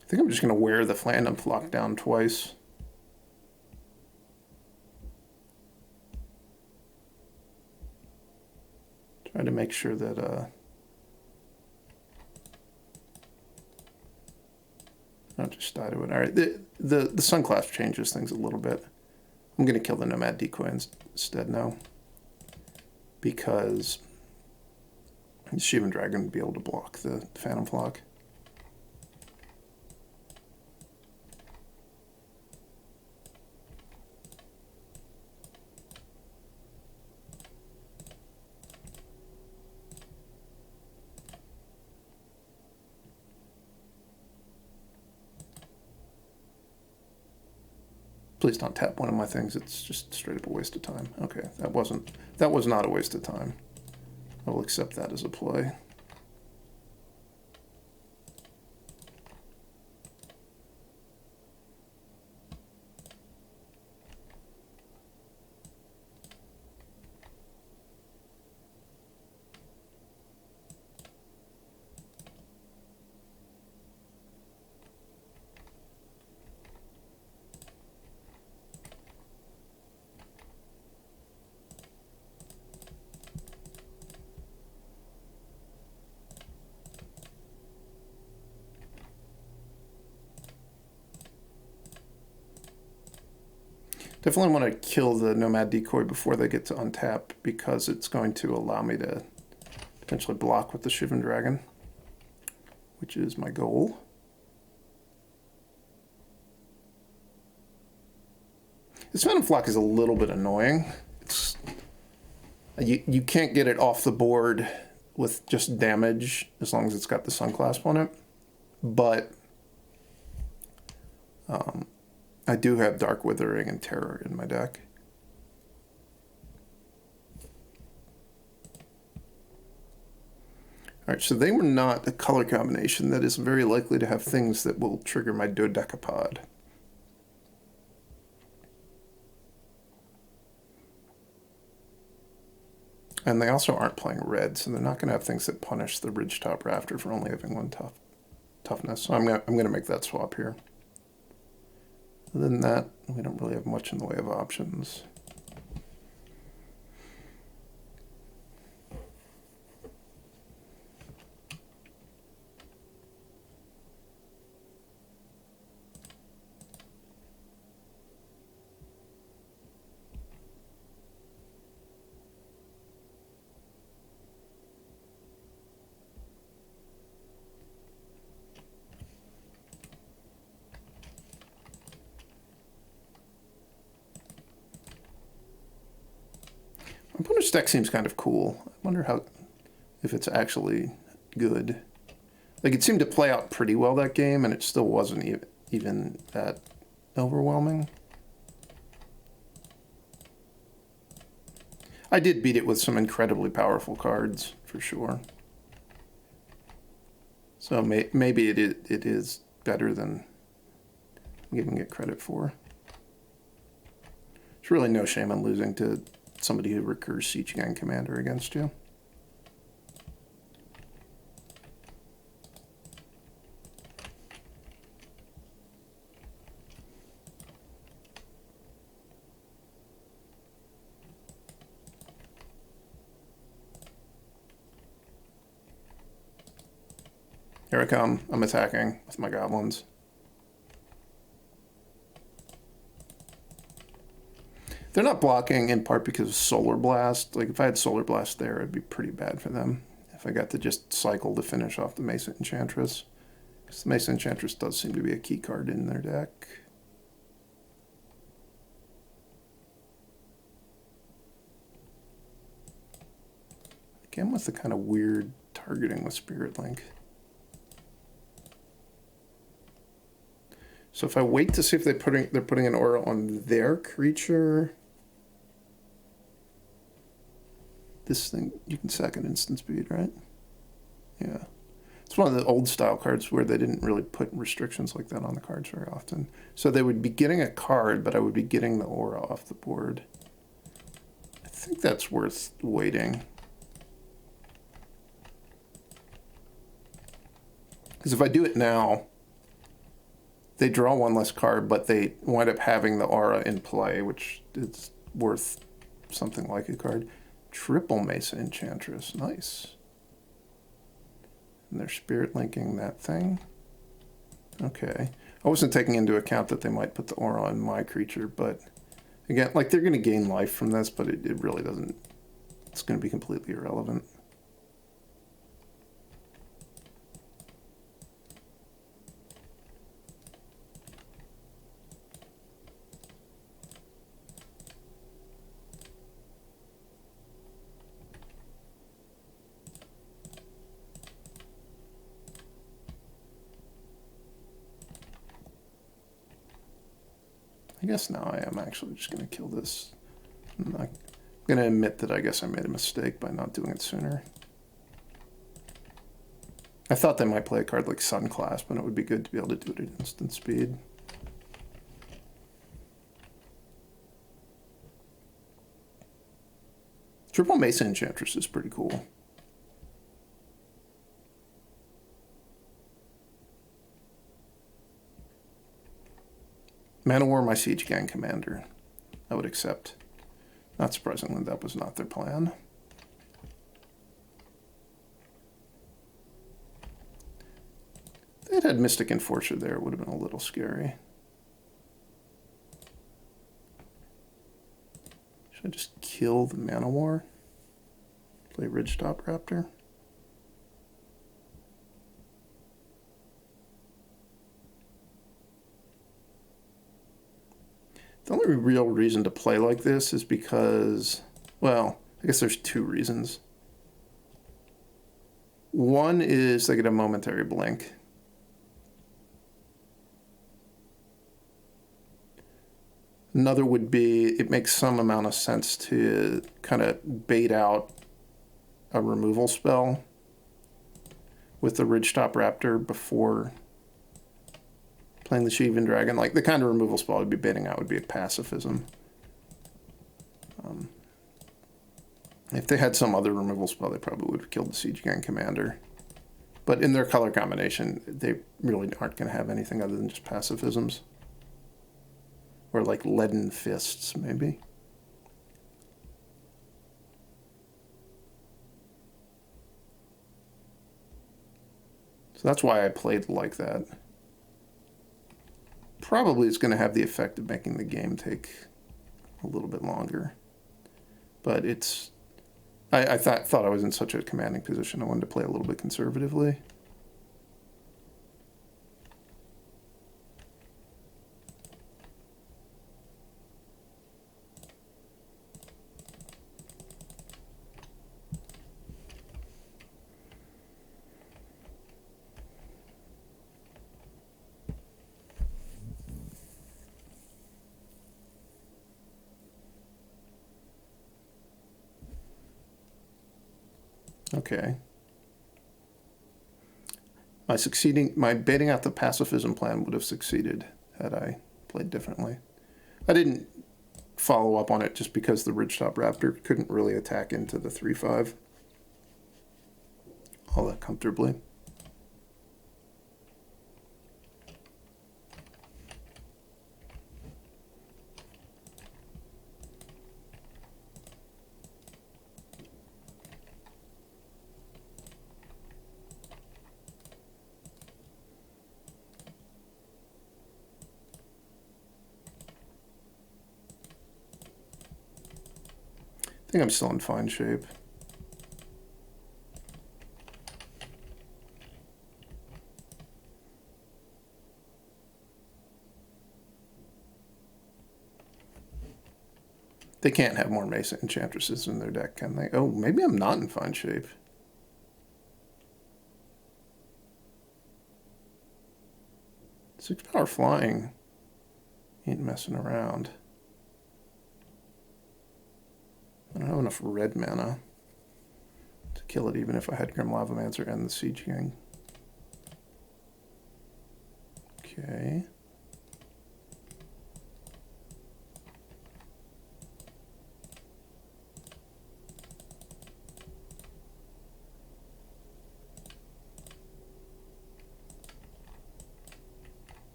I think I'm just going to wear the Phantom Flock down twice. Try to make sure that I'll just die to it. All right, the Sunclasp changes things a little bit. I'm going to kill the Nomad Decoy instead now, because the Sheevan Dragon would be able to block the Phantom Flock. Please don't tap one of my things. It's just straight up a waste of time. Okay, that was not a waste of time. I will accept that as a play. Definitely want to kill the Nomad Decoy before they get to untap, because it's going to allow me to potentially block with the Shivan Dragon, which is my goal. This Venom Flock is a little bit annoying. You can't get it off the board with just damage as long as it's got the Sunclasp on it. But I do have Dark Withering and Terror in my deck. Alright, so they were not a color combination that is very likely to have things that will trigger my Dodecapod. And they also aren't playing red, so they're not going to have things that punish the Ridgetop Rafter for only having one toughness. So I'm gonna make that swap here. Other than that, we don't really have much in the way of options. My opponent's deck seems kind of cool. I wonder if it's actually good. Like, it seemed to play out pretty well that game, and it still wasn't even that overwhelming. I did beat it with some incredibly powerful cards, for sure. So maybe it is better than I'm giving it credit for. There's really no shame in losing to somebody who recurs Siege Gang Commander against you. Here I come. I'm attacking with my goblins. They're not blocking in part because of Solar Blast. Like, if I had Solar Blast there, it'd be pretty bad for them. If I got to just cycle to finish off the Mesa Enchantress. Because the Mesa Enchantress does seem to be a key card in their deck. Again, with the kind of weird targeting with Spirit Link. So if I wait to see if they're putting an aura on their creature, this thing, you can sack an instant speed, right? Yeah. It's one of the old style cards where they didn't really put restrictions like that on the cards very often. So they would be getting a card, but I would be getting the aura off the board. I think that's worth waiting. Because if I do it now, they draw one less card, but they wind up having the aura in play, which is worth something like a card. Triple Mesa Enchantress, nice. And they're spirit linking that thing. Okay. I wasn't taking into account that they might put the aura on my creature, but again, like, they're going to gain life from this, but it really doesn't, it's going to be completely irrelevant. I guess now I am actually just going to kill this. I'm going to admit that I guess I made a mistake by not doing it sooner. I thought they might play a card like Sunclasp, and it would be good to be able to do it at instant speed. Triple Mesa Enchantress is pretty cool. Mana War, my Siege Gang Commander. I would accept. Not surprisingly, that was not their plan. If they'd had Mystic Enforcer there, it would have been a little scary. Should I just kill the Mana War? Play Ridgetop Raptor? The only real reason to play like this is because, well, I guess there's two reasons. One is they get a momentary blink. Another would be it makes some amount of sense to kind of bait out a removal spell with the Ridgetop Raptor before playing the Sheevan Dragon. Like the kind of removal spell I'd be baiting out would be a pacifism. If they had some other removal spell, they probably would have killed the Siege Gang Commander. But in their color combination, they really aren't going to have anything other than just pacifisms. Or like Leaden Fists, maybe. So that's why I played like that. Probably it's going to have the effect of making the game take a little bit longer. But it's... I thought I was in such a commanding position, I wanted to play a little bit conservatively. Okay. My baiting out the pacifism plan would have succeeded had I played differently. I didn't follow up on it just because the Ridgetop Raptor couldn't really attack into the 3/5 all that comfortably. I think I'm still in fine shape. They can't have more Mesa Enchantresses in their deck, can they? Oh, maybe I'm not in fine shape. 6-power flying ain't messing around. I don't have enough red mana to kill it, even if I had Grim Lavamancer and the Siege Gang. Okay.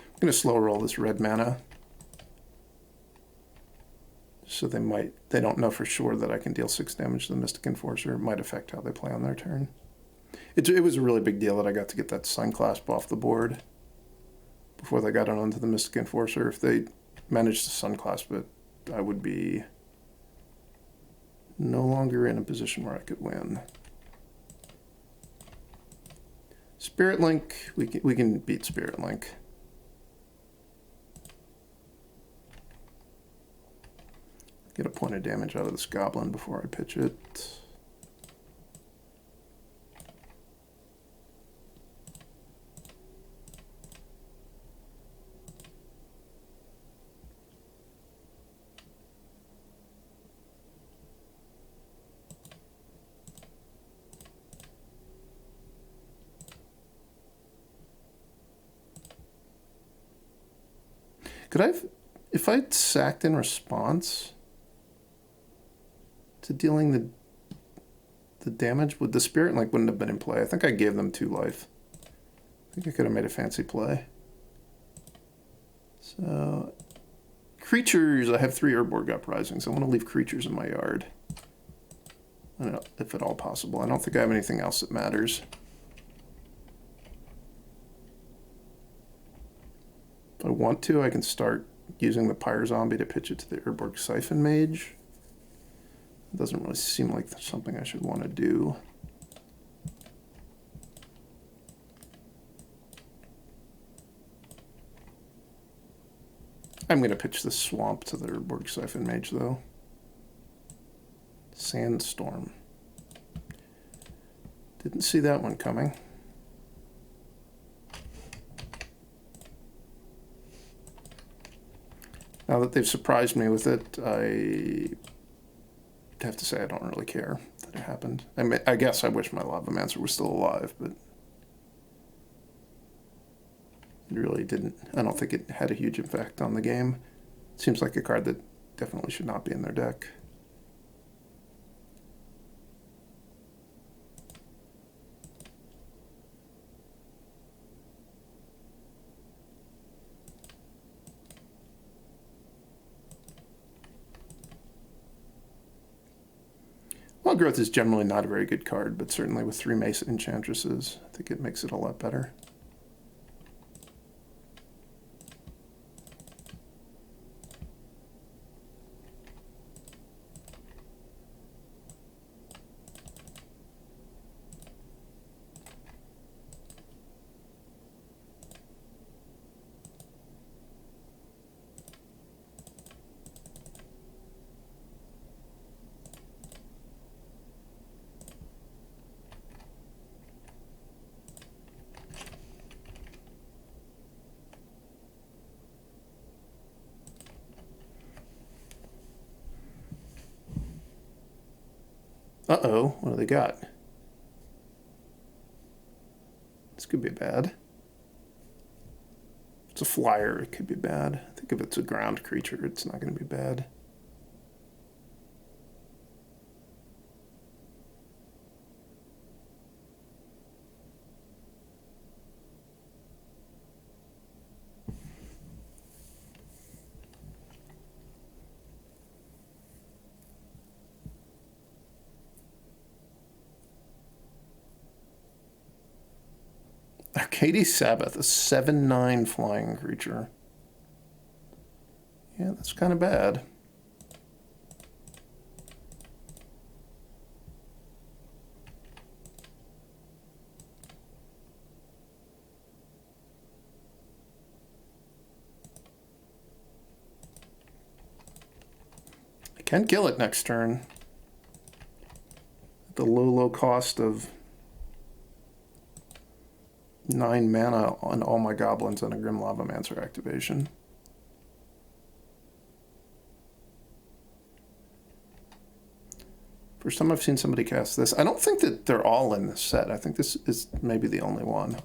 I'm going to slow roll this red mana. So they don't know for sure that I can deal 6 damage to the Mystic Enforcer. It might affect how they play on their turn. It was a really big deal that I got to get that Sunclasp off the board before they got onto the Mystic Enforcer. If they managed to Sunclasp it, I would be no longer in a position where I could win. Spirit Link, we can beat Spirit Link. Get a point of damage out of this goblin before I pitch it. Could I have, if I'd sacked in response to dealing the damage, would the Spirit Link wouldn't have been in play? I think I gave them 2 life. I think I could have made a fancy play. So, creatures, I have 3 Urborg Uprisings. I want to leave creatures in my yard. I don't know, if at all possible. I don't think I have anything else that matters. If I want to, I can start using the Pyre Zombie to pitch it to the Urborg Siphon Mage. It doesn't really seem like something I should want to do. I'm going to pitch the Swamp to the Urborg Siphon Mage, though. Sandstorm. Didn't see that one coming. Now that they've surprised me with it, I have to say I don't really care that it happened. I mean, I guess I wish my Lavamancer was still alive, but it really didn't. I don't think it had a huge effect on the game. It seems like a card that definitely should not be in their deck. Wild Growth is generally not a very good card, but certainly with 3 Mace Enchantresses, I think it makes it a lot better. Uh-oh, what do they got? This could be bad. If it's a flyer, it could be bad. I think if it's a ground creature, it's not going to be bad. Arcady Sabbath, a 7/9 flying creature. Yeah, that's kind of bad. I can kill it next turn. At the low cost of 9 mana on all my goblins and a Grim Lavamancer activation. First time I've seen somebody cast this. I don't think that they're all in this set. I think this is maybe the only one.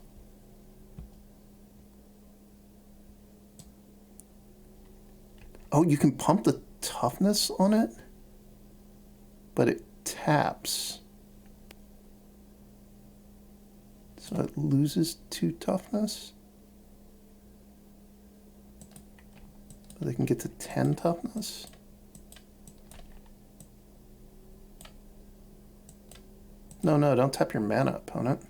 Oh, you can pump the toughness on it, but it taps. So it loses 2 toughness. But they can get to 10 toughness. No, don't tap your mana, opponent.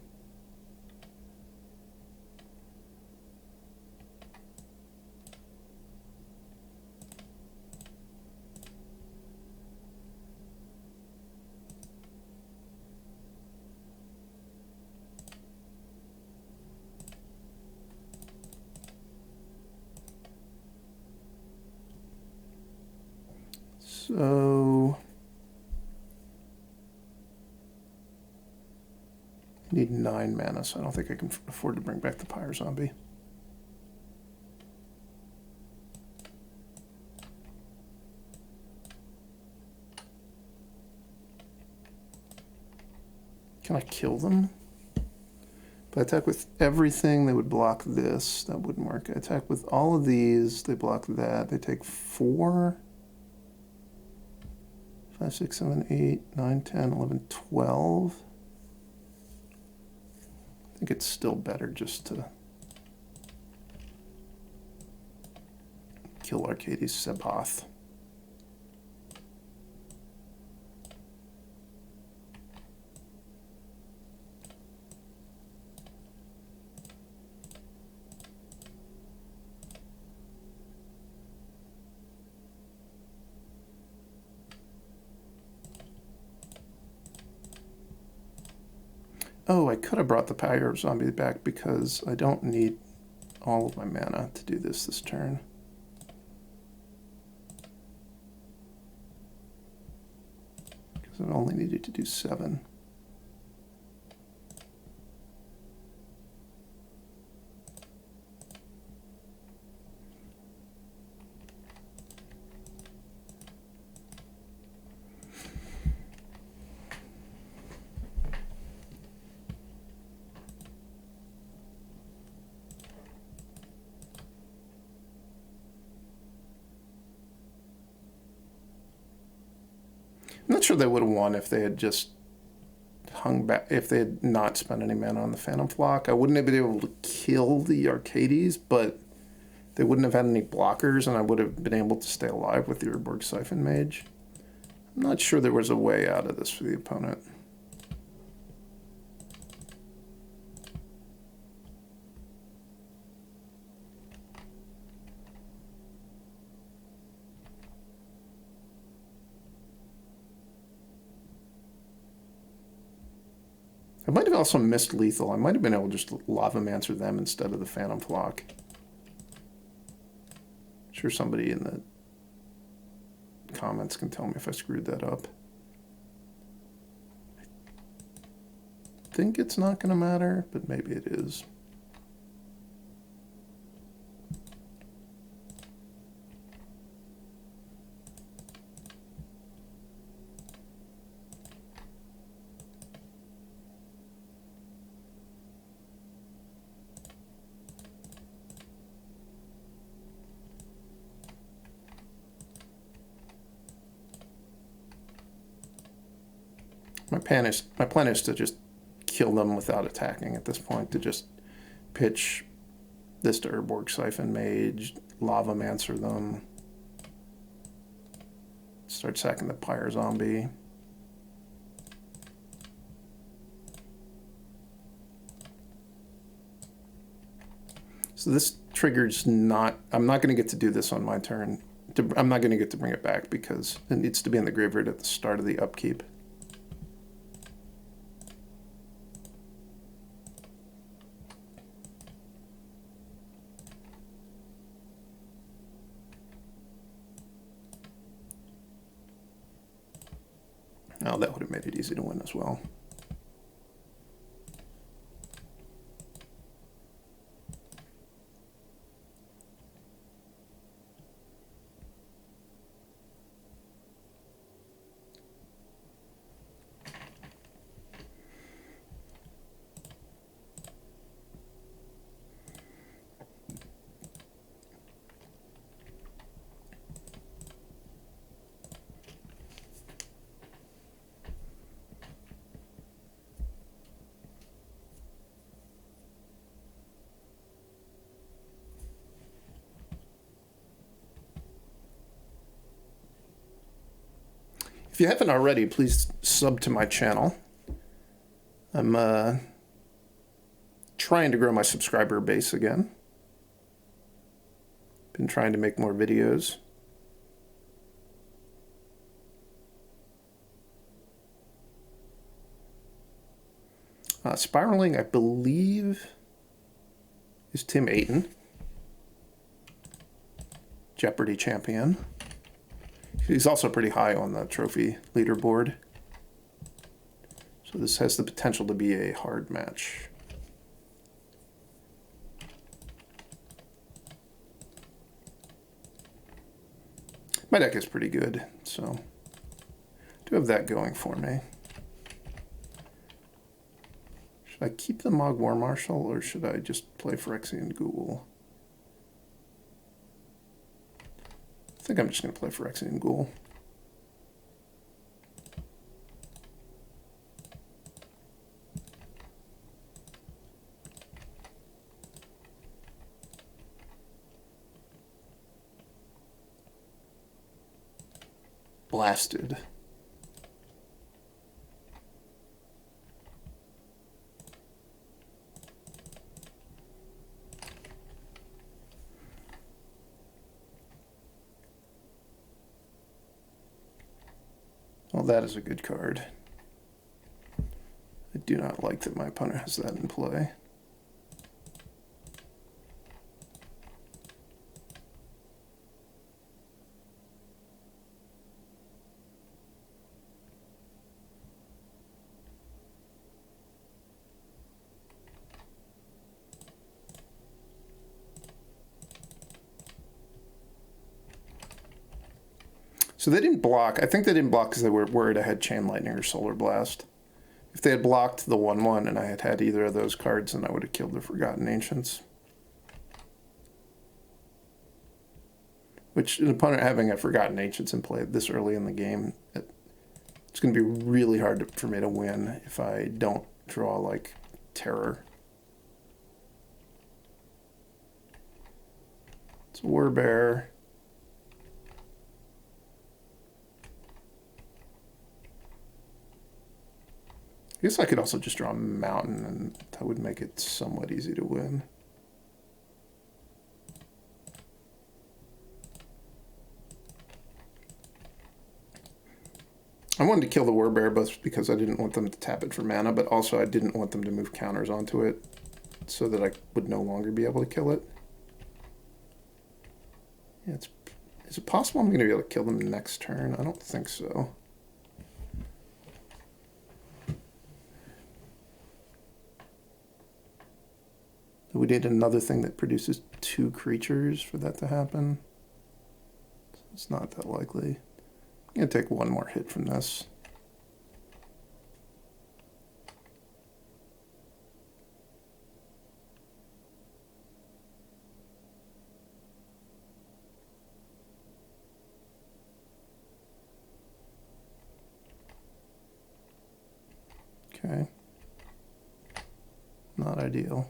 So I need 9 mana, so I don't think I can afford to bring back the Pyre Zombie. Can I kill them? If I attack with everything, they would block this. That wouldn't work. I attack with all of these, they block that. They take 4. 5, 6, 7, 8, 9, 10, 11, 12. I think it's still better just to kill Arcady Sabbath. Oh, I could have brought the Pyro Zombie back because I don't need all of my mana to do this turn. Because I only needed to do 7. I'm not sure they would have won if they had just hung back, if they had not spent any mana on the Phantom Flock. I wouldn't have been able to kill the Arcades, but they wouldn't have had any blockers, and I would have been able to stay alive with the Urborg Siphon Mage. I'm not sure there was a way out of this for the opponent. I might have also missed lethal. I might have been able to just Lavamancer them instead of the Phantom Flock. I'm sure somebody in the comments can tell me if I screwed that up. I think it's not going to matter, but maybe it is. My plan is to just kill them without attacking at this point, to just pitch this to Urborg Siphon Mage, Lavamancer them, start sacking the Pyre Zombie. So this triggers not, I'm not going to get to do this on my turn. I'm not going to get to bring it back because it needs to be in the graveyard at the start of the upkeep. Oh, that would have made it easy to win as well. If you haven't already, please sub to my channel. I'm trying to grow my subscriber base again. Been trying to make more videos. Spiraling, I believe, is Tim Ayton, Jeopardy champion. He's also pretty high on the trophy leaderboard. So this has the potential to be a hard match. My deck is pretty good, so I do have that going for me. Should I keep the Mogg War Marshal, or should I just play Phyrexian Ghoul? I think I'm just going to play Phyrexian Ghoul. Blasted. Well, that is a good card. I do not like that my opponent has that in play. So they didn't block. I think they didn't block because they were worried I had Chain Lightning or Solar Blast. If they had blocked the 1/1 and I had had either of those cards, then I would have killed the Forgotten Ancients. Which, an opponent having a Forgotten Ancients in play this early in the game, it's going to be really hard for me to win if I don't draw, like, Terror. It's a Warbear. I guess I could also just draw a Mountain, and that would make it somewhat easy to win. I wanted to kill the Warbear both because I didn't want them to tap it for mana, but also I didn't want them to move counters onto it so that I would no longer be able to kill it. Yeah, is it possible I'm going to be able to kill them next turn? I don't think so. We need another thing that produces 2 creatures for that to happen. It's not that likely. I'm going to take one more hit from this. Okay. Not ideal.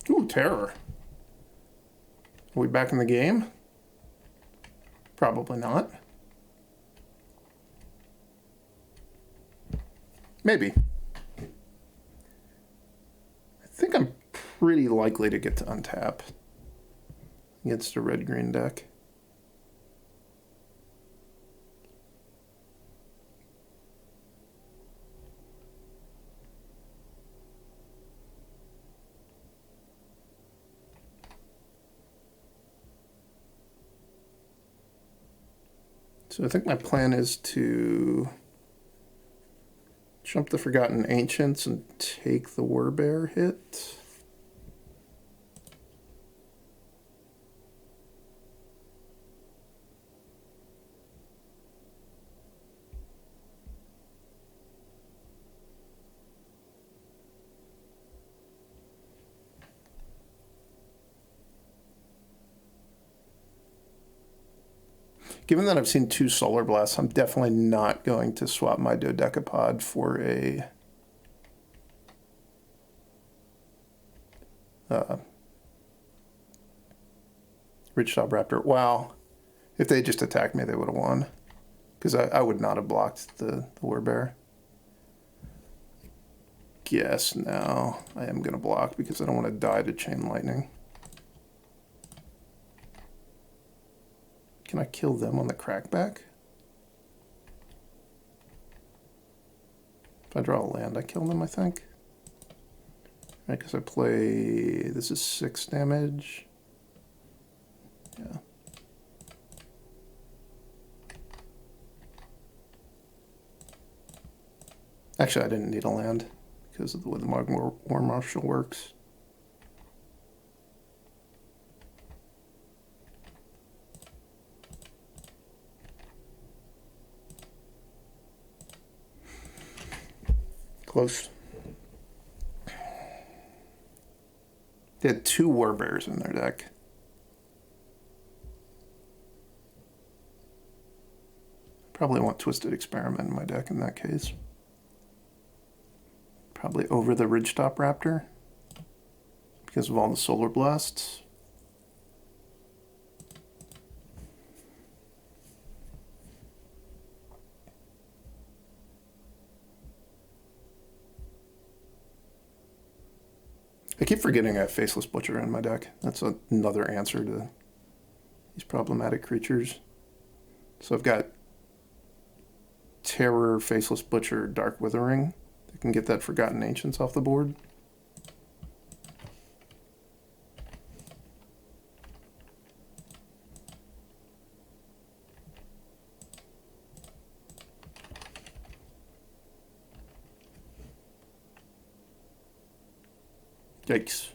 Ooh, Terror. Are we back in the game? Probably not. Maybe. I think I'm pretty likely to get to untap against a red-green deck. So I think my plan is to jump the Forgotten Ancients and take the Warbear hit. Given that I've seen 2 Solar Blasts, I'm definitely not going to swap my Dodecapod for a Ridgetop Raptor. Wow. If they just attacked me, they would have won. Because I would not have blocked the Warbear. Guess now I am going to block because I don't want to die to Chain Lightning. Can I kill them on the crackback? If I draw a land, I kill them, I think. Right, because I play... This is 6 damage. Yeah. Actually, I didn't need a land because of the way the War Marshal works. Close. They had 2 Warbears in their deck. Probably want Twisted Experiment in my deck in that case. Probably over the Ridgetop Raptor because of all the Solar Blasts. I keep forgetting I have Faceless Butcher in my deck. That's another answer to these problematic creatures. So I've got Terror, Faceless Butcher, Dark Withering. I can get that Forgotten Ancients off the board. Yikes.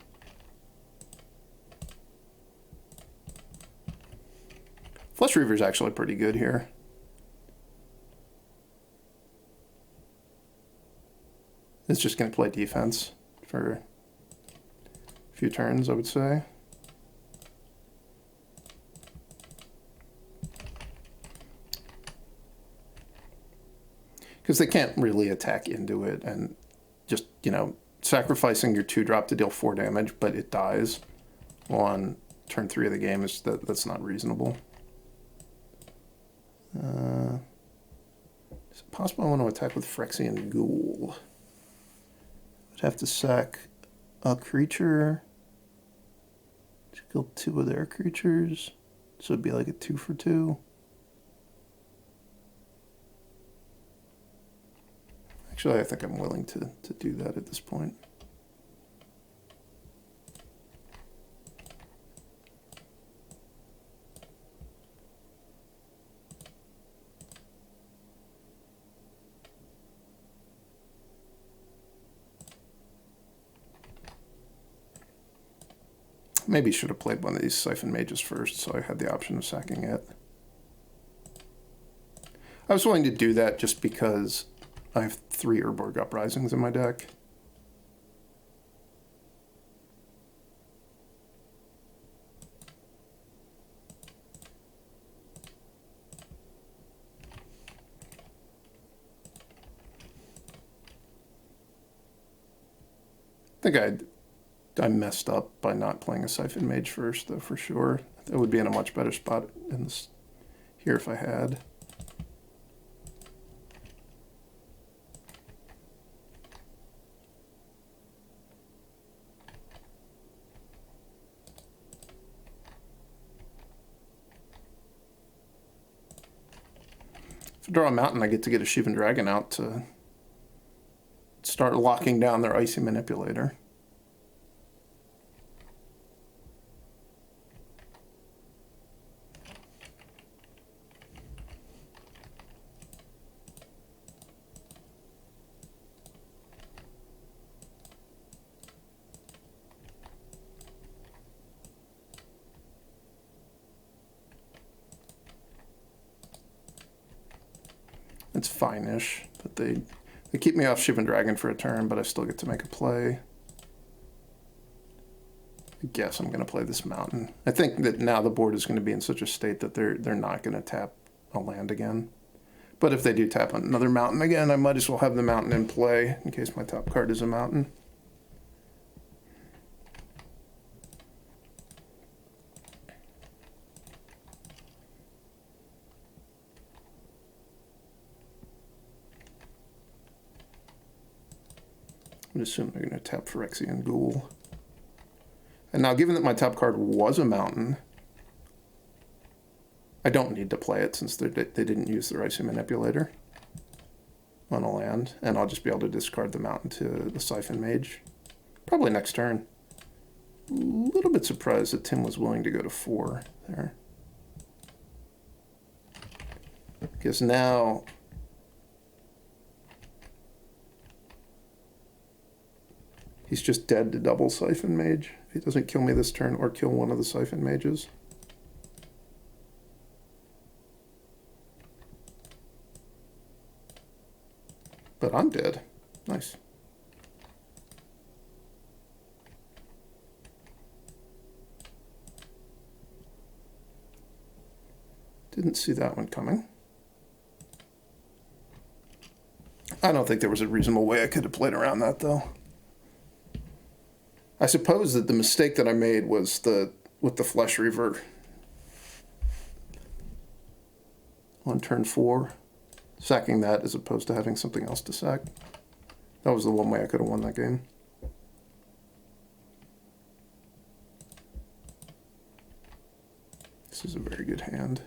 Flesh Reaver's actually pretty good here. It's just going to play defense for a few turns, I would say. Because they can't really attack into it and just, you know, sacrificing your 2-drop to deal 4 damage, but it dies on turn 3 of the game, that's not reasonable. Is it possible I want to attack with Phyrexian Ghoul? I'd have to sack a creature to kill 2 of their creatures, so it'd be like a 2 for 2. Actually, I think I'm willing to do that at this point. Maybe should have played one of these Siphon Mages first, so I had the option of sacking it. I was willing to do that just because I have 3 Urborg Uprisings in my deck. I think I messed up by not playing a Siphon Mage first, though, for sure. That would be in a much better spot in this, here if I had. If I draw a mountain, I get to get a Shivan Dragon out to start locking down their Icy Manipulator. It's fine-ish, but they keep me off Shivan Dragon for a turn, but I still get to make a play. I guess I'm going to play this mountain. I think that now the board is going to be in such a state that they're not going to tap a land again. But if they do tap another mountain again, I might as well have the mountain in play in case my top card is a mountain. I'm assuming they're going to tap Phyrexian Ghoul. And now, given that my top card was a mountain, I don't need to play it since they didn't use their Icy Manipulator on a land, and I'll just be able to discard the mountain to the Siphon Mage. Probably next turn. A little bit surprised that Tim was willing to go to 4 there. Because now he's just dead to double Siphon Mage. If he doesn't kill me this turn or kill one of the Siphon Mages. But I'm dead. Nice. Didn't see that one coming. I don't think there was a reasonable way I could have played around that, though. I suppose that the mistake that I made was with the flesh reaver on turn 4, sacking that as opposed to having something else to sack. That was the one way I could have won that game. This is a very good hand.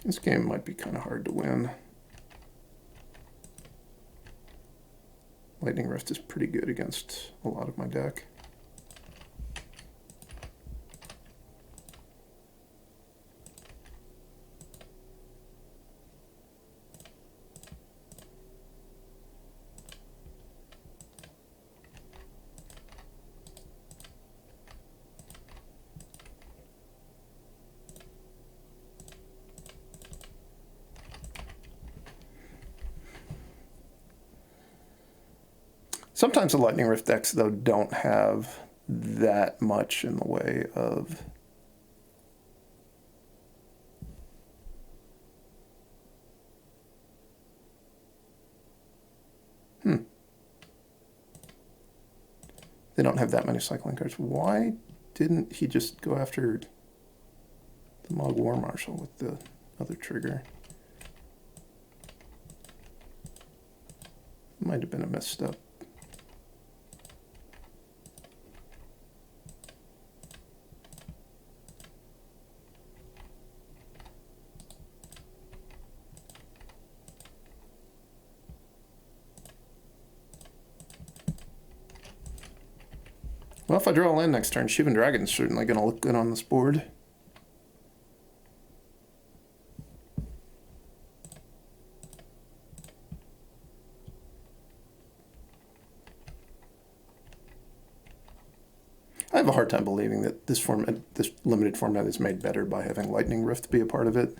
This game might be kind of hard to win. Lightning Rift is pretty good against a lot of my deck. Sometimes the Lightning Rift decks, though, don't have that much in the way of... They don't have that many cycling cards. Why didn't he just go after the Mog War Marshal with the other trigger? Might have been a misstep. Well, if I draw a land next turn, Shivan Dragon's certainly going to look good on this board. I have a hard time believing that this format, this limited format, is made better by having Lightning Rift be a part of it.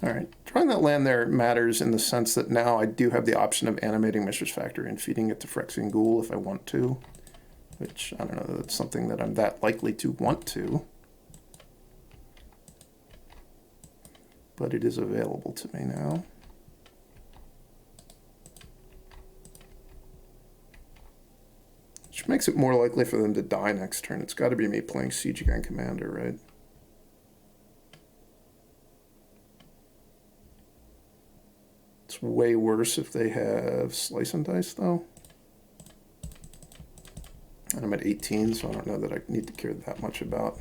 All right, drawing that land there matters in the sense that now I do have the option of animating Mishra's Factory and feeding it to Phyrexian Ghoul if I want to, which, I don't know, that's something that I'm that likely to want to. But it is available to me now. Which makes it more likely for them to die next turn. It's got to be me playing Siege Gang Commander, right? It's way worse if they have Slice and Dice, though. And I'm at 18, so I don't know that I need to care that much about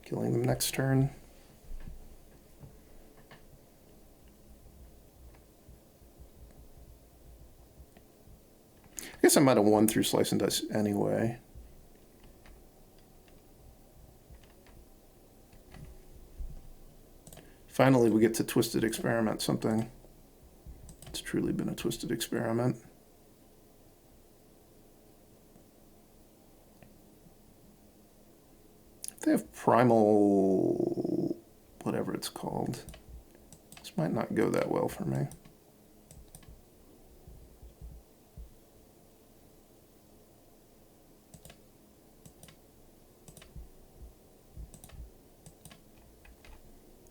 killing them next turn. I guess I might have won through Slice and Dice anyway. Finally, we get to Twisted Experiment something. It's truly been a twisted experiment. If they have Primal, whatever it's called, this might not go that well for me.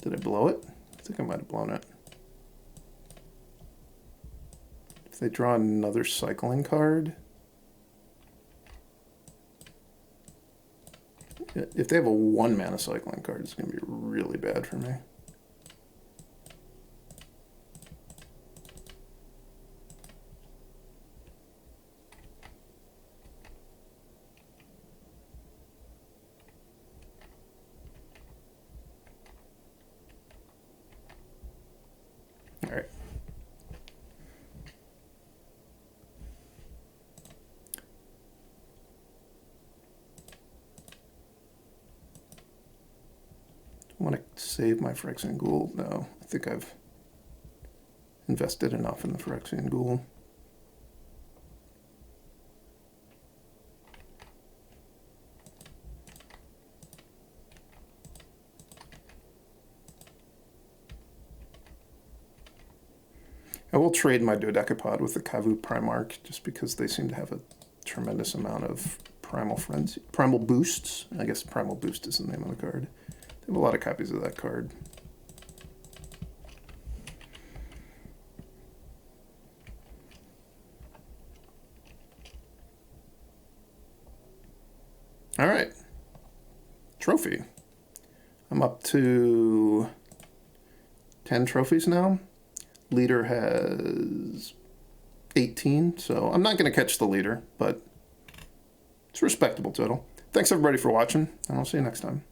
Did I blow it? I think I might have blown it. If they draw another cycling card... If they have a 1-mana cycling card, it's going to be really bad for me. I want to save my Phyrexian Ghoul. No, I think I've invested enough in the Phyrexian Ghoul. I will trade my Dodecapod with the Kavu Primarch just because they seem to have a tremendous amount of primal boosts. I guess Primal Boost is the name of the card. They have a lot of copies of that card. All right. Trophy. I'm up to 10 trophies now. Leader has 18, so I'm not going to catch the leader, but it's a respectable total. Thanks everybody for watching, and I'll see you next time.